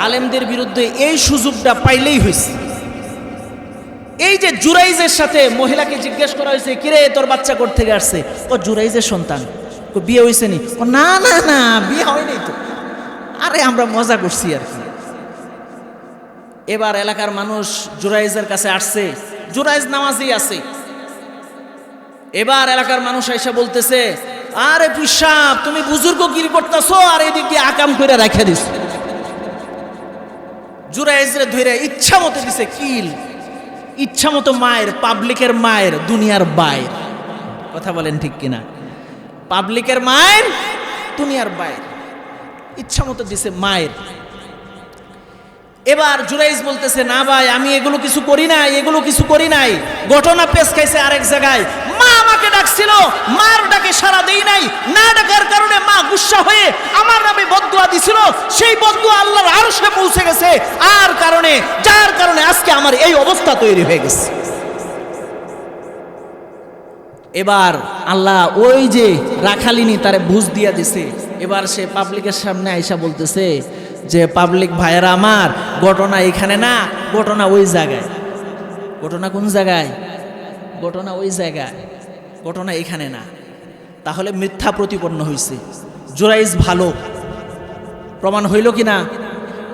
আলেমদের বিরুদ্ধে এই সুযোগটা পাইলেই হয়েছে। এই যে জুরাইজের সাথে মহিলাকে জিজ্ঞেস করা হয়েছে কিরে তোর বাচ্চা কোথা থেকে আসছে? ও জুরাইজের সন্তান। ও বিয়ে হয়েছে নি? ও না না না, বিয়ে হয়নি তো। আরে আমরা মজা করছি আর কি। এবার এলাকার মানুষ জুরাইজের কাছে আসছে, জুরাইজ নামাজি আছে। এবার এলাকার মানুষ এসে বলতেছে আরে পিসাব তুমি বুজুর্গ গিরি করতেছো আর এদিক দিয়ে আকাম করে রেখে দিস। জুরাইজরে ধরে ইচ্ছা মতো দিছে কিল, ইচ্ছা মতো মায়ের, পাবলিকের মায়ের, দুনিয়ার বাইর। কথা বলেন ঠিক কিনা? পাবলিকের মায়ের, দুনিয়ার বাইর, ইচ্ছা মতো দিছে মায়ের। এবার জুরাইজ বলতেছে না ভাই আমি এগুলো কিছু করি নাই, এগুলো কিছু করি নাই। ঘটনা পেশ খাইছে আরেক জায়গায়। মা আমাকে ডাকছিল, মার ডাকে সাড়া দেই নাই, না ডাকার কারণে মা গুসা হয়ে আমার নামে বদদুয়া দিছিল। সেই বদদুয়া আল্লাহর আরশে পৌঁছে গেছে, আর কারণে যার কারণে আজকে আমার এই অবস্থা তৈরি হয়ে গেছে। এবার আল্লাহ ওই যে রাখালিনী তারে বুঝ দিয়া দিছে। এবার সে পাবলিকের সামনে আইসা বলতেছে যে পাবলিক ভাইয়েরা আমার, ঘটনা এখানে না, ঘটনা ওই জায়গায়। ঘটনা কোন জায়গায়? ঘটনা ওই জায়গায়, ঘটনা এখানে না। তাহলে মিথ্যা প্রতিপন্ন হয়েছে। জুরাইজ ভালো, প্রমাণ হইল কিনা?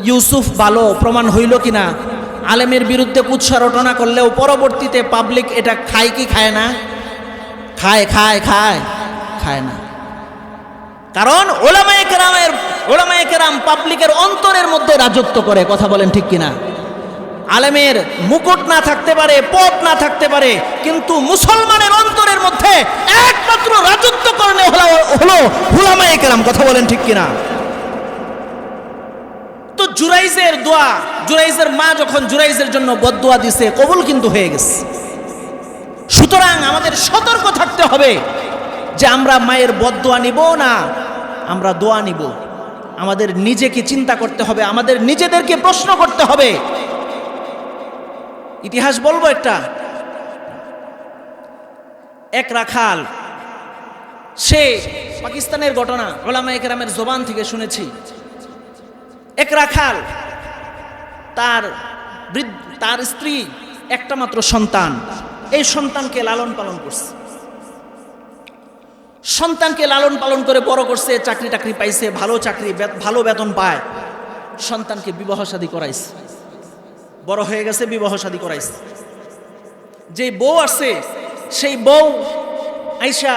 ইউসুফ ভালো, প্রমাণ হইল কিনা? আলেমের বিরুদ্ধে কুৎসা রটনা করলেও পরবর্তীতে পাবলিক এটা খায় কি খায় না? খায় খায় খায় খায় না। কারণ ওলামায়ে কেরাম পাবলিকের অন্তরের মধ্যে রাজত্ব করে। কথা বলেন ঠিক কিনা? আলেমের মুকুট না থাকতে পারে, পদ না থাকতে পারে, কিন্তু মুসলমানের অন্তরের মধ্যে একমাত্র রাজত্ব করলে হলো ওলামায়ে কেরাম। কথা বলেন ঠিক কিনা? তো জুরাইজের দোয়া, জুরাইজের মা যখন জুরাইজের জন্য বদদোয়া দিছে, কবুল কিন্তু হয়ে গেছে। সুতরাং আমাদের সতর্ক থাকতে হবে যে আমরা মায়ের বদদোয়া নিব না, আমরা দোয়া নিব। আমাদের নিজেকে চিন্তা করতে হবে, আমাদের নিজেদেরকে প্রশ্ন করতে হবে। ইতিহাস বলবো একটা। এক রাখাল, সে পাকিস্তানের ঘটনা উলামায়ে কেরামের জবান থেকে শুনেছি। এক রাখাল, তার স্ত্রী একটা মাত্র সন্তান, এই সন্তানকে লালন পালন করছে। সন্তানকে লালন পালন করে বড় করছে, চাকরি টাকরি পাইছে, ভালো চাকরি, ভালো বেতন পায়। সন্তানকে বিবাহ শাদী করাইছে, বড় হয়ে গেছে, বিবাহ শাদী করাইছে। যে বউ আছে সেই বউ আইসা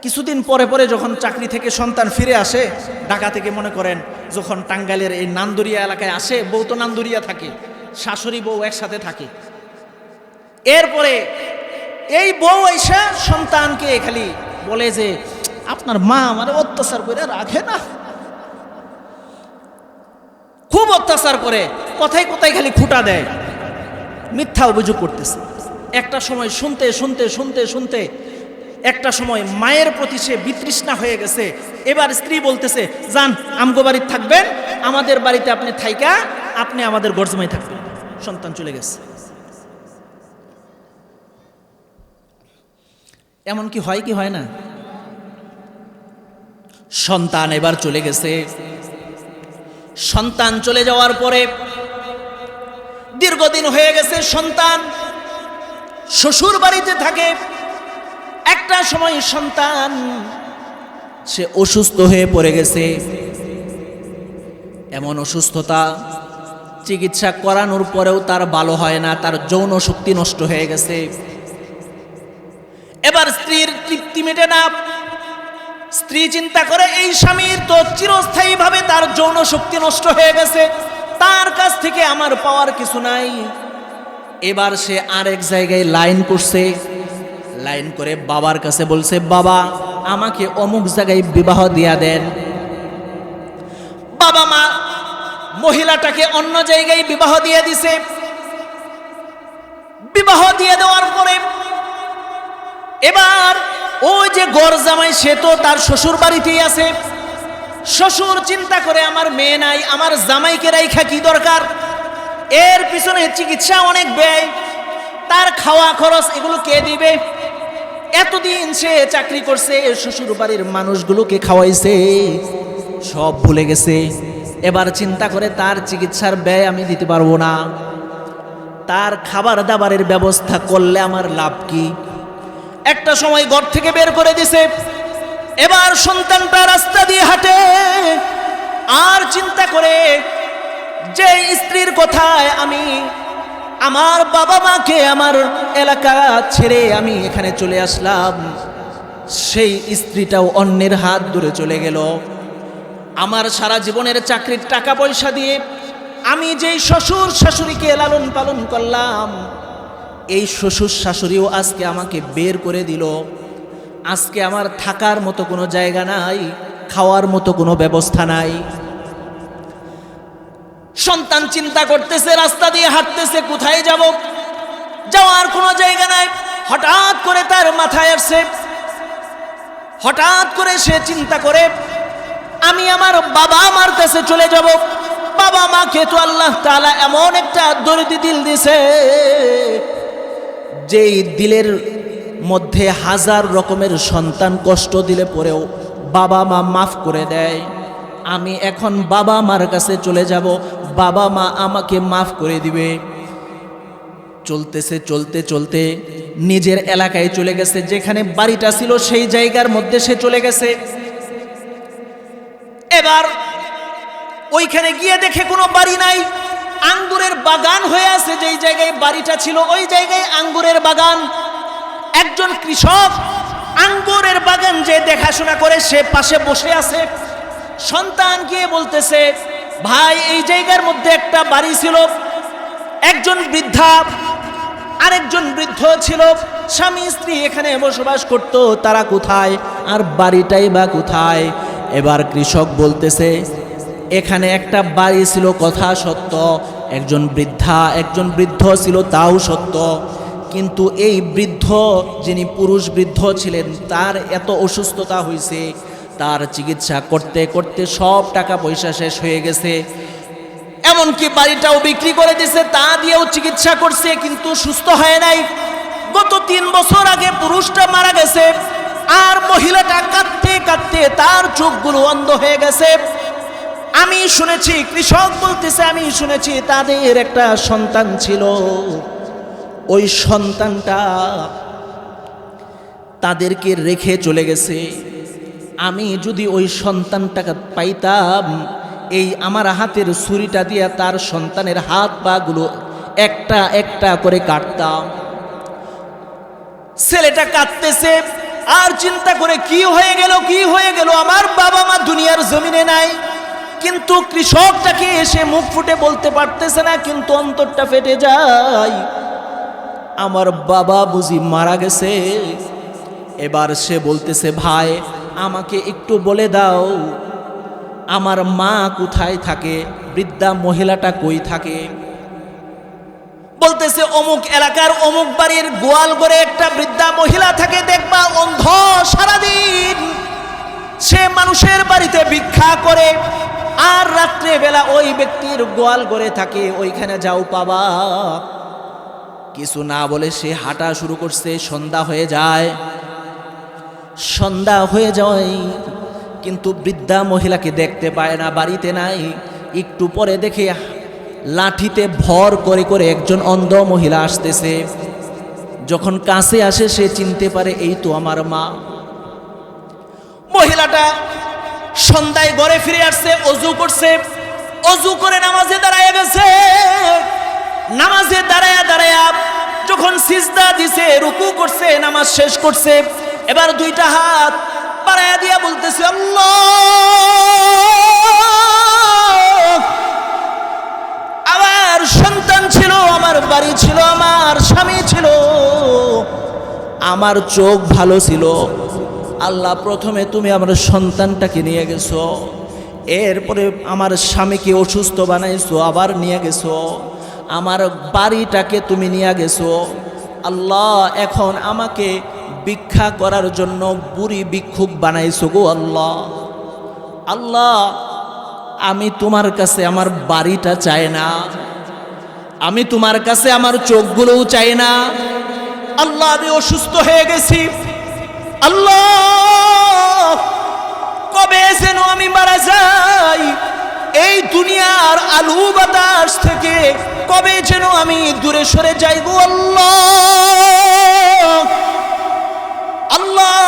কিছুদিন পরে পরে যখন চাকরি থেকে সন্তান ফিরে আসে, ঢাকা থেকে মনে করেন যখন টাঙ্গাইলের এই নান্দুরিয়া এলাকায় আসে, বউ তো নান্দুরিয়া থাকে, শাশুড়ি বউ একসাথে থাকে। এরপরে এই বউ আইসা সন্তানকে খালি বলে যে আপনার মা আমারে অত্যাচার করে রাখে না, খুব অত্যাচার করে, কথায় কথায় খালি খুঁটা দেয়, মিথ্যা অভিযোগ করতেছে। একটা সময় শুনতে শুনতে শুনতে শুনতে একটা সময় মায়ের প্রতি সে বিতৃষ্ণা হয়ে গেছে। এবার স্ত্রী বলতেছে, যান আমগো বাড়িতে থাকবেন, আমাদের বাড়িতে আপনি থাইকা আপনি আমাদের গরজমাই থাকবেন। সন্তান চলে গেছে। এমন কি হয় কি হয় না? সন্তান এবার চলে গেছে। সন্তান চলে যাওয়ার পরে দীর্ঘদিন হয়ে গেছে, সন্তান শ্বশুর বাড়িতে থাকে। একটা সময় সন্তান সে অসুস্থ হয়ে পড়ে গেছে। এমন অসুস্থতা, চিকিৎসা করানোর পরেও তার ভালো হয় না, তার যৌন শক্তি নষ্ট হয়ে গেছে। এবার স্ত্রীর তৃপ্তি মেটে না। স্ত্রী চিন্তা করে, এই স্বামীর তো চিরস্থায়ীভাবে তার যৌন শক্তি নষ্ট হয়ে গেছে, তার কাছ থেকে আমার পাওয়ার কিছু নাই। এবার সে আরেক জায়গায় লাইন করছে। লাইন করে বাবার কাছে বলছে, বাবা আমাকে অমুক জায়গায় বিবাহ দিয়া দেন। বাবা মা মহিলাটাকে অন্য জায়গায় বিবাহ দিয়ে দিছে। বিবাহ দিয়ে দেওয়ার পরে এবার ওই যে গড় জামাই, সে তো তার শ্বশুর বাড়িতেই আছে। শ্বশুর চিন্তা করে, আমার মেয়ে নাই, আমার জামাইকে রাইখা কি দরকার, এর পিছনে চিকিৎসা অনেক ব্যয়, তার খাওয়া খরচ এগুলো কে দিবে? এতদিন সে চাকরি করছে, শ্বশুর বাড়ির মানুষগুলোকে খাওয়াইছে, সব ভুলে গেছে। এবার চিন্তা করে, তার চিকিৎসার ব্যয় আমি দিতে পারবো না, তার খাবার দাবারের ব্যবস্থা করলে আমার লাভ কি? একটা সময় ঘর থেকে বের করে দিছে। এবার সন্তানটা রাস্তা দিয়ে হাঁটে আর চিন্তা করে, যে স্ত্রীর কথায় আমি আমার বাবা মাকে আমার এলাকা ছেড়ে আমি এখানে চলে আসলাম, সেই স্ত্রীটাও অন্যের হাত ধরে চলে গেল। আমার সারা জীবনের চাকরির টাকা পয়সা দিয়ে আমি যেই শ্বশুর শাশুড়িকে লালন পালন করলাম, এই শ্বশুর শাশুড়িও আজকে আমাকে বের করে দিল। আজকে আমার থাকার মতো কোনো জায়গা নাই, খাওয়ার মতো কোনো ব্যবস্থা নাই। সন্তান চিন্তা করতেছে, রাস্তা দিয়ে হাঁটতেছে, কোথায় যাব, যাওয়ার কোনো জায়গা নাই। হঠাৎ করে তার মাথায় আসছে, হঠাৎ করে সে চিন্তা করে, আমি আমার বাবা মার কাছে চলে যাব। বাবা মাকে তো আল্লাহ তাআলা এমন একটা দরদি দিল দিছে, যেই দিলের মধ্যে হাজার রকমের সন্তান কষ্ট দিলে পরেও বাবা মা মাফ করে দেয়। আমি এখন বাবা মার কাছে চলে যাব, বাবা মা আমাকে মাফ করে দিবে। চলতেছে, চলতে চলতে নিজের এলাকায় চলে গেছে, যেখানে বাড়িটা ছিল সেই জায়গার মধ্যে সে চলে গেছে। এবার ওইখানে গিয়ে দেখে কোনো বাড়ি নাই, আঙ্গুরের বাগান হয়ে আছে। যেই জায়গায় বাড়িটা ছিল ওই জায়গায় আঙ্গুরের বাগান। একজন কৃষক আঙ্গুরের বাগান যে দেখাশোনা করে, সে পাশে বসে আছে। সন্তান গিয়ে বলতেছে, ভাই এই জায়গার মধ্যে একটা বাড়ি ছিল, একজন বৃদ্ধা আরেকজন বৃদ্ধ ছিল, স্বামী স্ত্রী এখানে বসবাস করত, তারা কোথায়, আর বাড়িটাই বা কোথায়? এবার কৃষক বলতেছে, এখানে একটা বাড়ি ছিল, কথা সত্য, একজন বৃদ্ধা একজন বৃদ্ধ ছিল, তাও সত্য, কিন্তু এই বৃদ্ধ, যিনি পুরুষ বৃদ্ধ ছিলেন, তার এত অসুস্থতা হয়েছে, তার চিকিৎসা করতে করতে সব টাকা পয়সা শেষ হয়ে গেছে। এমনকি বাড়িটাও বিক্রি করে দিয়েছে, তা দিয়েও চিকিৎসা করছে, কিন্তু সুস্থ হয় নাই। গত 3 বছর আগে পুরুষটা মারা গেছে, আর মহিলাটা কাঁদতে কাঁদতে তার চোখগুলো অন্ধ হয়ে গেছে। আমি শুনেছি, কৃষক বলতেছে, আমি শুনেছি তাদের একটা সন্তান ছিল, ওই সন্তানটা তাদেরকে রেখে চলে গেছে। আমি যদি ওই সন্তানটাকে পাইতাম, এই আমার হাতের ছুরিটা দিয়ে তার সন্তানের হাত পা গুলো একটা একটা করে কাটতাম। ছেলেটা কাঁদতেছে আর চিন্তা করে, কি হয়ে গেল, কি হয়ে গেল, আমার বাবা মা দুনিয়ার জমিনে নাই। কিন্তু কৃষকটাকে এসে মুখ ফুটে বলতে পারতেছে না, কিন্তু অন্তরটা ফেটে যায়, আমার বাবা বুঝি মারা গেছে। এবার সে বলতেছে, ভাই আমাকে একটু বলে দাও, আমার মা কোথায় থাকে, বৃদ্ধা মহিলাটা কই থাকে? বলতেছে অমুক এলাকার অমুক বাড়ির গোয়াল ঘরে একটা বৃদ্ধা মহিলা থাকে, দেখবা অন্ধ, সারাদিন সে মানুষের বাড়িতে ভিক্ষা করে, আর রাত্রে বেলা ওই ব্যক্তির গোয়াল ঘরে থাকে, ওইখানে যাও পাবা। কিছু না বলে সে হাঁটা শুরু করছে। সন্ধ্যা হয়ে যায়, সন্ধ্যা হয়ে যায়, কিন্তু বৃদ্ধা মহিলাকে দেখতে পায় না, বাড়িতে নাই। একটু পরে দেখে লাঠিতে ভর করে করে একজন অন্ধ মহিলা আসতেছে। যখন কাছে আসে সে চিনতে পারে এই তো আমার মা। মহিলাটা সন্ধ্যায় ঘরে ফিরে আসছে, অজু করছে, অজু করে নামাজে দাঁড়ায় গেছে। নামাজে দাঁড়ায়া দাঁড়ায়া যখন সিজদা দিছে, রুকু করছে, নামাজ শেষ করছে, এবার দুইটা হাত বাড়ায়া দিয়া বলতেছে আল্লাহ। আমার সন্তান ছিল, আমার বাড়ি ছিল, আমার স্বামী ছিল, আমার চোখ ভালো ছিল। আল্লাহ, প্রথমে তুমি আমার সন্তানটাকে নিয়ে গেছো, এরপরে আমার স্বামীকে অসুস্থ বানাইছো, আবার নিয়ে গেছো, আমার বাড়িটাকে তুমি নিয়ে গেছো। আল্লাহ, এখন আমাকে ভিক্ষা করার জন্য বুড়ি ভিক্ষুক বানাইছো গো আল্লাহ। আল্লাহ, আমি তোমার কাছে আমার বাড়িটা চাই না, আমি তোমার কাছে আমার চোখগুলোও চাই না। আল্লাহ, আমি অসুস্থ হয়ে গেছি। আল্লাহ, কবে যেন আমি মারা যাই, এই দুনিয়ার আলু বাতাস থেকে কবে যেন আমি দূরে সরে যাই গো আল্লাহ। আল্লাহ,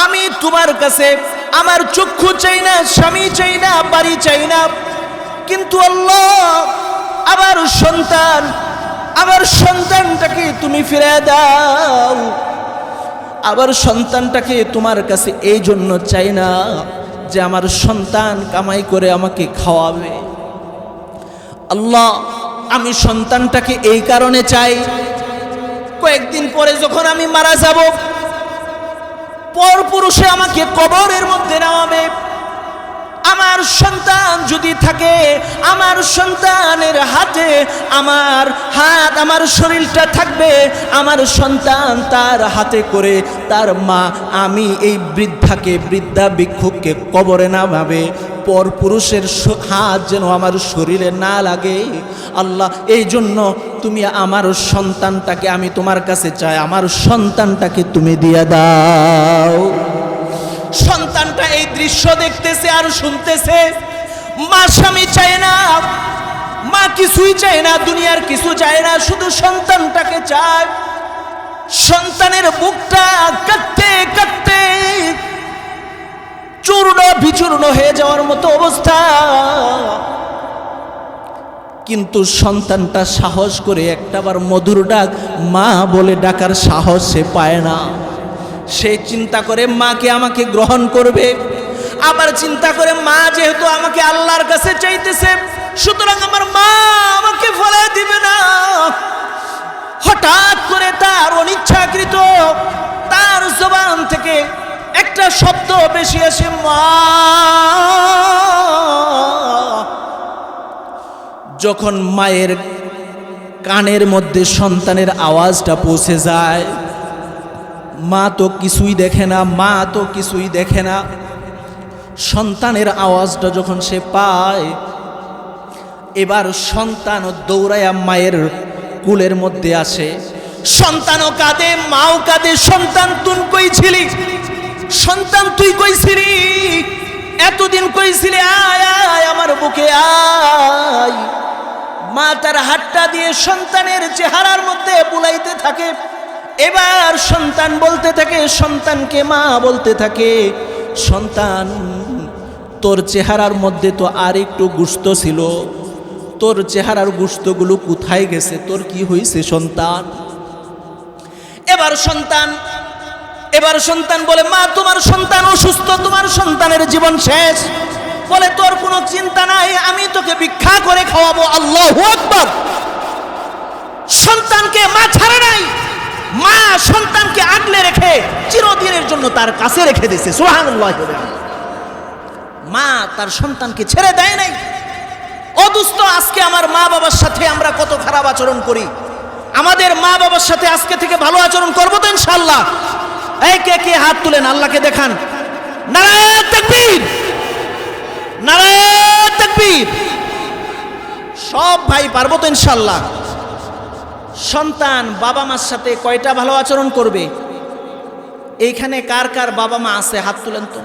আমি তোমার কাছে আমার চক্ষু চাই না, স্বামী চাই না, বাড়ি চাই না, কিন্তু আল্লাহ আমার সন্তানটাকে তুমি ফিরে দাও। আবার সন্তানটাকে তোমার কাছে এই জন্য চাই না যে আমার সন্তান কামাই করে আমাকে খাওয়াবে। আল্লাহ, আমি সন্তানটাকে এই কারণে চাই, কয়েকদিন পরে যখন আমি মারা যাব, পরপুরুষে আমাকে কবরের মধ্যে নামাবে। আমার সন্তান যদি থাকে, আমার সন্তানের হাতে আমার হাত, আমার শরীরটা থাকবে, আমার সন্তান তার হাতে করে তার মা, আমি এই বৃদ্ধা ভিক্ষুককে কবরে নামাবে। পরপুরুষের হাত যেন আমার শরীরে না লাগে। আল্লাহ, এই জন্য তুমি আমার সন্তানটাকে, আমি তোমার কাছে চাই, আমার সন্তানটাকে তুমি দিয়ে দাও। সন্তানটা এই দৃশ্য দেখতেছে আর শুনতেছে। মা স্বামী চায় না, মা কিছুই চায় না, দুনিয়ার কিছু চায় না, শুধু সন্তানটাকে চায়। সন্তানের বুকটা কাঁদতে কাঁদতে চূর্ণ বিচূর্ণ হয়ে যাওয়ার মতো অবস্থা। কিন্তু সন্তানটা সাহস করে একটাবার মধুর ডাক মা বলে ডাকার সাহস সে পায় না। সে চিন্তা করে মাকে আমাকে গ্রহণ করবে, আবার চিন্তা করে মা যেহেতু আমাকে আল্লাহর কাছে চাইতেছে, সুতরাং আমার মা আমাকে ফেলে দিবে না। হঠাৎ করে তার অনিচ্ছাকৃত তার জবান থেকে একটা শব্দ বেশি আসে, মা। যখন মায়ের কানের মধ্যে সন্তানের আওয়াজটা পৌঁছে যায়, মা তো কিছুই দেখে না, মা তো কিছুই দেখে না। সন্তানের আওয়াজটা যখন সে পায়, এবার সন্তান দৌড়ায়া মায়ের কুলের মধ্যে আসে। সন্তানও কাঁদে, মাও কাঁদে। সন্তান তুই কই ছিলি, সন্তান তুই কই ছিলি, এতদিন কই ছিলি, আয় আয় আমার বুকে আয়। মা তার হাতটা দিয়ে সন্তানের চেহারার মধ্যে বুলাইতে থাকে। এবার সন্তান বলতে থাকে, সন্তানকে মা বলতে থাকে, সন্তান তোর চেহারার মধ্যে তো আর একটু গোশত ছিল, তোর চেহারার গোশতগুলো কোথায় গেছে, তোর কি হয়েছে সন্তান? এবার সন্তান বলে, মা তোমার সন্তান অসুস্থ, তোমার সন্তানের জীবন শেষ। বলে তোর কোনো চিন্তা নাই, আমি তোকে ভিক্ষা করে খাওয়াবো। আল্লাহু আকবার। সন্তানকে মা ছাড়ে নাই, মা সন্তানকে আগলে রেখে চিরদিনের জন্য তার কাছে রেখে দিয়েছে। সুবহানাল্লাহ। মা তার সন্তানকে ছেড়ে দেয় নাই। ও দোস্ত, আজকে আমার মা বাবার সাথে আমরা কত খারাপ আচরণ করি। আমাদের মা বাবার সাথে আজকে থেকে ভালো আচরণ করবো তো ইনশাআল্লাহ? এই কে কে হাত তুলেন, আল্লাহকে দেখান। নারায়ে তাকবীর, নারায়ে তাকবীর। সব ভাই পারবো তো ইনশাআল্লাহ? সন্তান বাবা মার সাথে কয়টা ভালো আচরণ করবে? এইখানে কার কার বাবা মা আছে হাত তুলেন তো।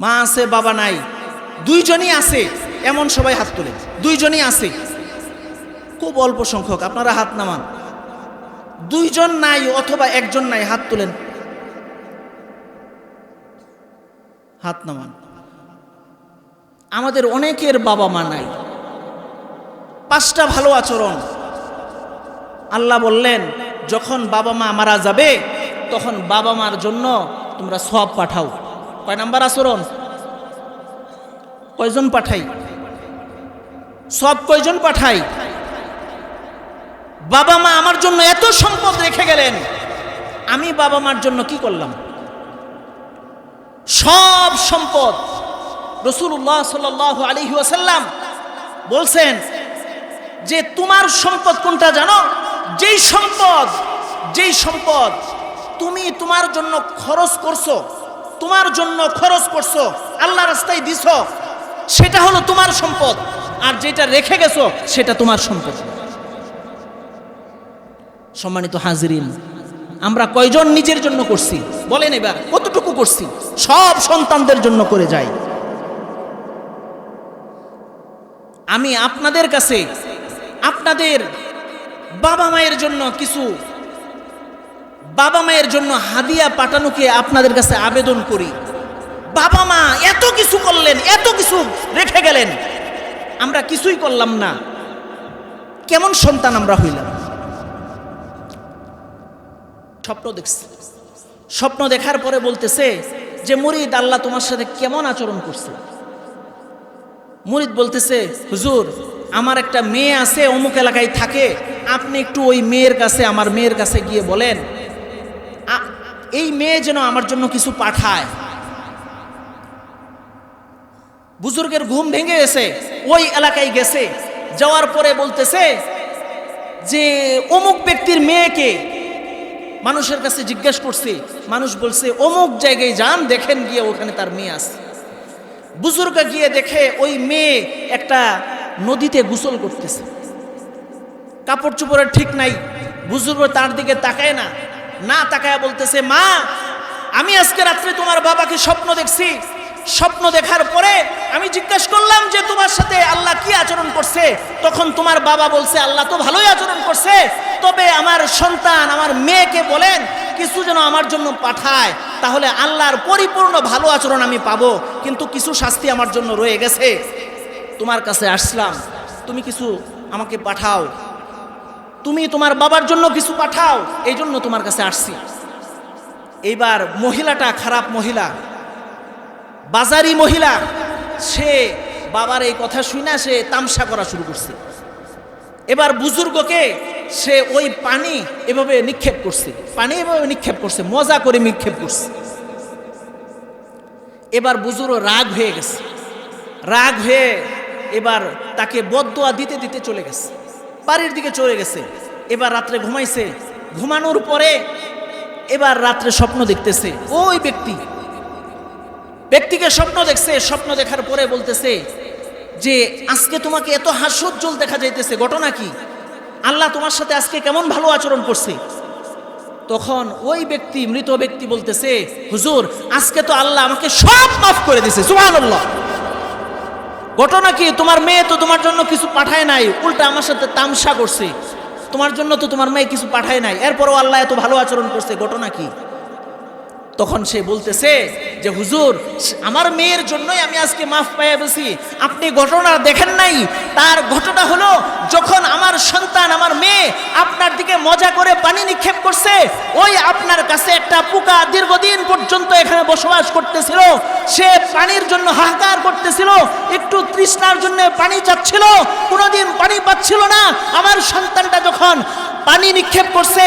মা আছে বাবা নাই, দুইজনই আছে এমন সবাই হাত তুলেন। দুইজনই আছে, খুব অল্প সংখ্যক, আপনারা হাত নামান। দুইজন নাই অথবা একজন নাই, হাত তুলেন, হাত নামান। আমাদের অনেকের বাবা মা নাই। 5টা ভালো আচরণ আল্লাহ বললেন, যখন বাবা মা মারা যাবে তখন বাবা মার জন্য তোমরা সওয়াব পাঠাও। কয় নাম্বার আচরণ? কয়জন পাঠাই? সওয়াব কয়জন পাঠাই? বাবা মা আমার জন্য এত সম্পদ রেখে গেলেন, আমি বাবা মার জন্য কি করলাম? সব সম্পদ। রাসূলুল্লাহ সাল্লাল্লাহু আলাইহি ওয়াসাল্লাম বলছেন যে তোমার সম্পদ কোনটা জানো? যেই সম্পদ তুমি তোমার জন্য খরচ করছো, তোমার জন্য খরচ করছো, আল্লাহ রাস্তায় দিছো, সেটা হলো তোমার সম্পদ। আর যেটা রেখে গেছো সেটা তোমার সম্পদ। সম্মানিত হাজিরিন, আমরা কয়জন নিজের জন্য করছি বলেন? এবার কতটুকু করছি? সব সন্তানদের জন্য করে যাই। আমি আপনাদের কাছে আপনাদের বাবা মায়ের জন্য কিছু, বাবা মায়ের জন্য হাদিয়া পাঠানোকে আপনাদের কাছে আবেদন করি। বাবা মা এত কিছু করলেন, এত কিছু রেখে গেলেন, আমরা কিছুই করলাম না। কেমন সন্তান আমরা হইলাম? স্বপ্ন দেখছে, স্বপ্ন দেখার পরে বলতেছে যে মুরিদ, আল্লাহ তোমার সাথে কেমন আচরণ করছে? মুরিদ বলতেছে, হুজুর আমার একটা মেয়ে আছে, অমুক এলাকায় থাকে, আপনি একটু ওই মেয়ের কাছে, আমার মেয়ের কাছে গিয়ে বলেন এই মেয়ে যেন আমার জন্য কিছু পাঠায়। বুজুর্গের ঘুম ভেঙে গেছে, ওই এলাকায় গেছে, যাওয়ার পরে বলতেছে যে অমুক ব্যক্তির মেয়েকে। মানুষের কাছে জিজ্ঞেস করছে, মানুষ বলছে অমুক জায়গায় যান, দেখেন গিয়ে ওখানে তার মেয়ে আছে। বুজুর্গ গিয়ে দেখে ওই মেয়ে একটা নদীতে গোসল করতেছে, কাপড় চোপড়ের ঠিক নাই। বুজুর্গ তার দিকে তাকায় না, না তাকায় বলতেছে, মা আমি আজকে রাত্রে তোমার বাবাকে স্বপ্ন দেখছি। স্বপ্ন দেখার পরে আমি জিজ্ঞেস করলাম যে তোমার সাথে আল্লাহ কি আচরণ করছে? তখন তোমার বাবা বলছে, আল্লাহ তো ভালোই আচরণ করছে, তবে আমার সন্তান, আমার মেয়েকে বলেন কিছু যেন আমার জন্য পাঠায়, তাহলে আল্লাহর পরিপূর্ণ ভালো আচরণ আমি পাবো। কিন্তু কিছু শাস্তি আমার জন্য রয়ে গেছে, তোমার কাছে আসলাম, তুমি কিছু আমাকে পাঠাও, তুমি তোমার বাবার জন্য কিছু পাঠাও, এই জন্য তোমার কাছে আসছি। এইবার মহিলাটা খারাপ মহিলা, বাজারি মহিলা, সে বাবার এই কথা শুনে সে তামসা করা শুরু করছে। এবার বুজুর্গকে সে ওই পানি এভাবে নিক্ষেপ করছে, পানি এভাবে নিক্ষেপ করছে, মজা করে নিক্ষেপ করছে। এবার বুজুর্গ রাগ হয়ে গেছে, রাগ হয়ে এবার তাকে বদদোয়া দিতে দিতে চলে গেছে, বাড়ির দিকে চলে গেছে। এবার রাত্রে ঘুমাইছে, ঘুমানোর পরে এবার রাত্রে স্বপ্ন দেখতেছে। ওই ব্যক্তিকে স্বপ্ন দেখছে, স্বপ্ন দেখার পরে বলতেছে যে আজকে তোমাকে এত হাস্যোজ্জ্বল দেখা যাইতেছে, ঘটনা কি? আল্লাহ তোমার সাথে আজকে কেমন ভালো আচরণ করছে? তখন ওই ব্যক্তি, মৃত ব্যক্তি বলতেছে, হুজুর আজকে তো আল্লাহ আমাকে সব মাফ করে দিয়েছে। সুবহানাল্লাহ। ঘটনা কি? তোমার মেয়ে তো তোমার জন্য কিছু পাঠায় নাই, উল্টা আমার সাথে তামসা করছে। তোমার জন্য তো তোমার মেয়ে কিছু পাঠায় নাই, এরপরও আল্লাহ এত ভালো আচরণ করছে, ঘটনা কি? তখন সে বলতেছে যে হুজুর আমার মেয়ের জন্যই আমি আজকে মাফ পাইয়া গেছি। আপনি ঘটনা দেখেন নাই? তার ঘটনা হলো যখন আমার সন্তান, আমার মেয়ে আপনার দিকে মজা করে পানি নিক্ষেপ করছে, ওই আপনার কাছে একটা পোকা দীর্ঘদিন পর্যন্ত এখানে বসবাস করতেছিল, সে পানির জন্য হাহাকার করতেছিল, একটু তৃষ্ণার জন্য পানি চাচ্ছিল, কোনোদিন পানি পাচ্ছিল না। আমার সন্তানটা যখন পানি নিক্ষেপ করছে,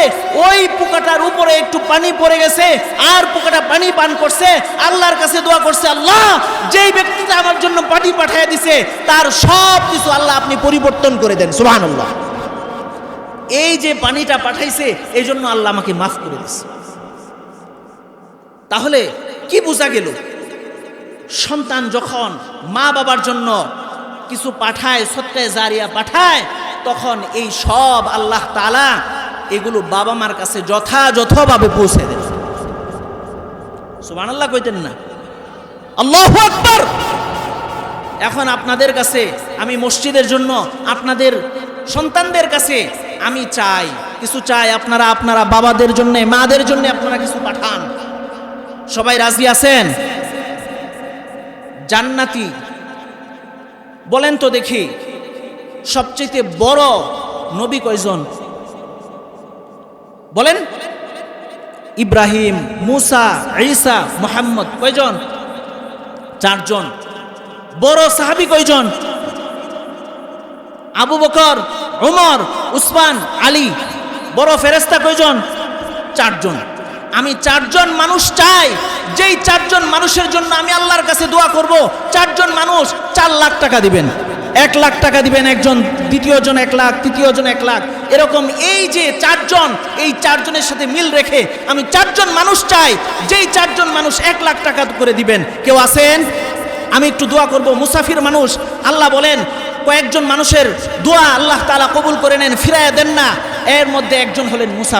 ওই পোকাটার উপরে একটু পানি পড়ে গেছে, আর পোকাটা পানি পান করছে, আল্লাহর কাছে দোয়া করছে, আল্লাহ যেই ব্যক্তিটা আমার জন্য পানি পাঠিয়ে দিছে তার সব কিছু আল্লাহ আপনি পরিবর্তন করে দেন, সুবহানাল্লাহ। এই যে পানিটা পাঠাইছে এই জন্য আল্লাহ আমাকে মাফ করে দিছে। তাহলে কি বোঝা গেল? সন্তান যখন মা বাবার জন্য কিছু পাঠায়, সদকায়ে জারিয়া পাঠায়, তখন এই সব আল্লাহ তাআলা এগুলো বাবা মার কাছে যথাযথভাবে পৌঁছে দেন। সুবহানাল্লাহ কইতেন না? আল্লাহু আকবার। এখন আপনাদের কাছে আমি মসজিদের জন্য, আপনাদের সন্তানদের কাছে আমি চাই, কিছু চাই, আপনারা বাবাদের জন্য, মাদের জন্য আপনারা কিছু পাঠান। সবাই রাজি আছেন? জান্নাতি বলেন তো দেখি, সবচেয়ে বড় নবী কয়জন বলেন? ইব্রাহিম, মুসা, ঈসা, মুহাম্মদ, কয়জন? 4 জন। বড় সাহাবী কয়জন? আবু বকর, উমর, উসমান, আলী। বড় ফেরেশতা কয়জন? 4 জন। আমি 4 জন মানুষ চাই, যেই 4 জন মানুষের জন্য আমি আল্লাহর কাছে দোয়া করব। 4 জন মানুষ 4 লাখ টাকা দিবেন, 1 লাখ টাকা দিবেন একজন, দ্বিতীয় জন 1 লাখ, তৃতীয় জন 1 লাখ, এরকম এই যে 4 জন, এই 4 জনের সাথে মিল রেখে আমি 4 জন মানুষ চাই, যেই 4 জন মানুষ 1 লাখ টাকা করে দিবেন। কেউ আছেন? আমি একটু দোয়া করব। মুসাফির মানুষ, আল্লাহ বলেন কয়েকজন মানুষের দোয়া আল্লাহ তাআলা কবুল করে নেন, ফিরাইয়া দেন না, এর মধ্যে একজন হলেন মুসাফির।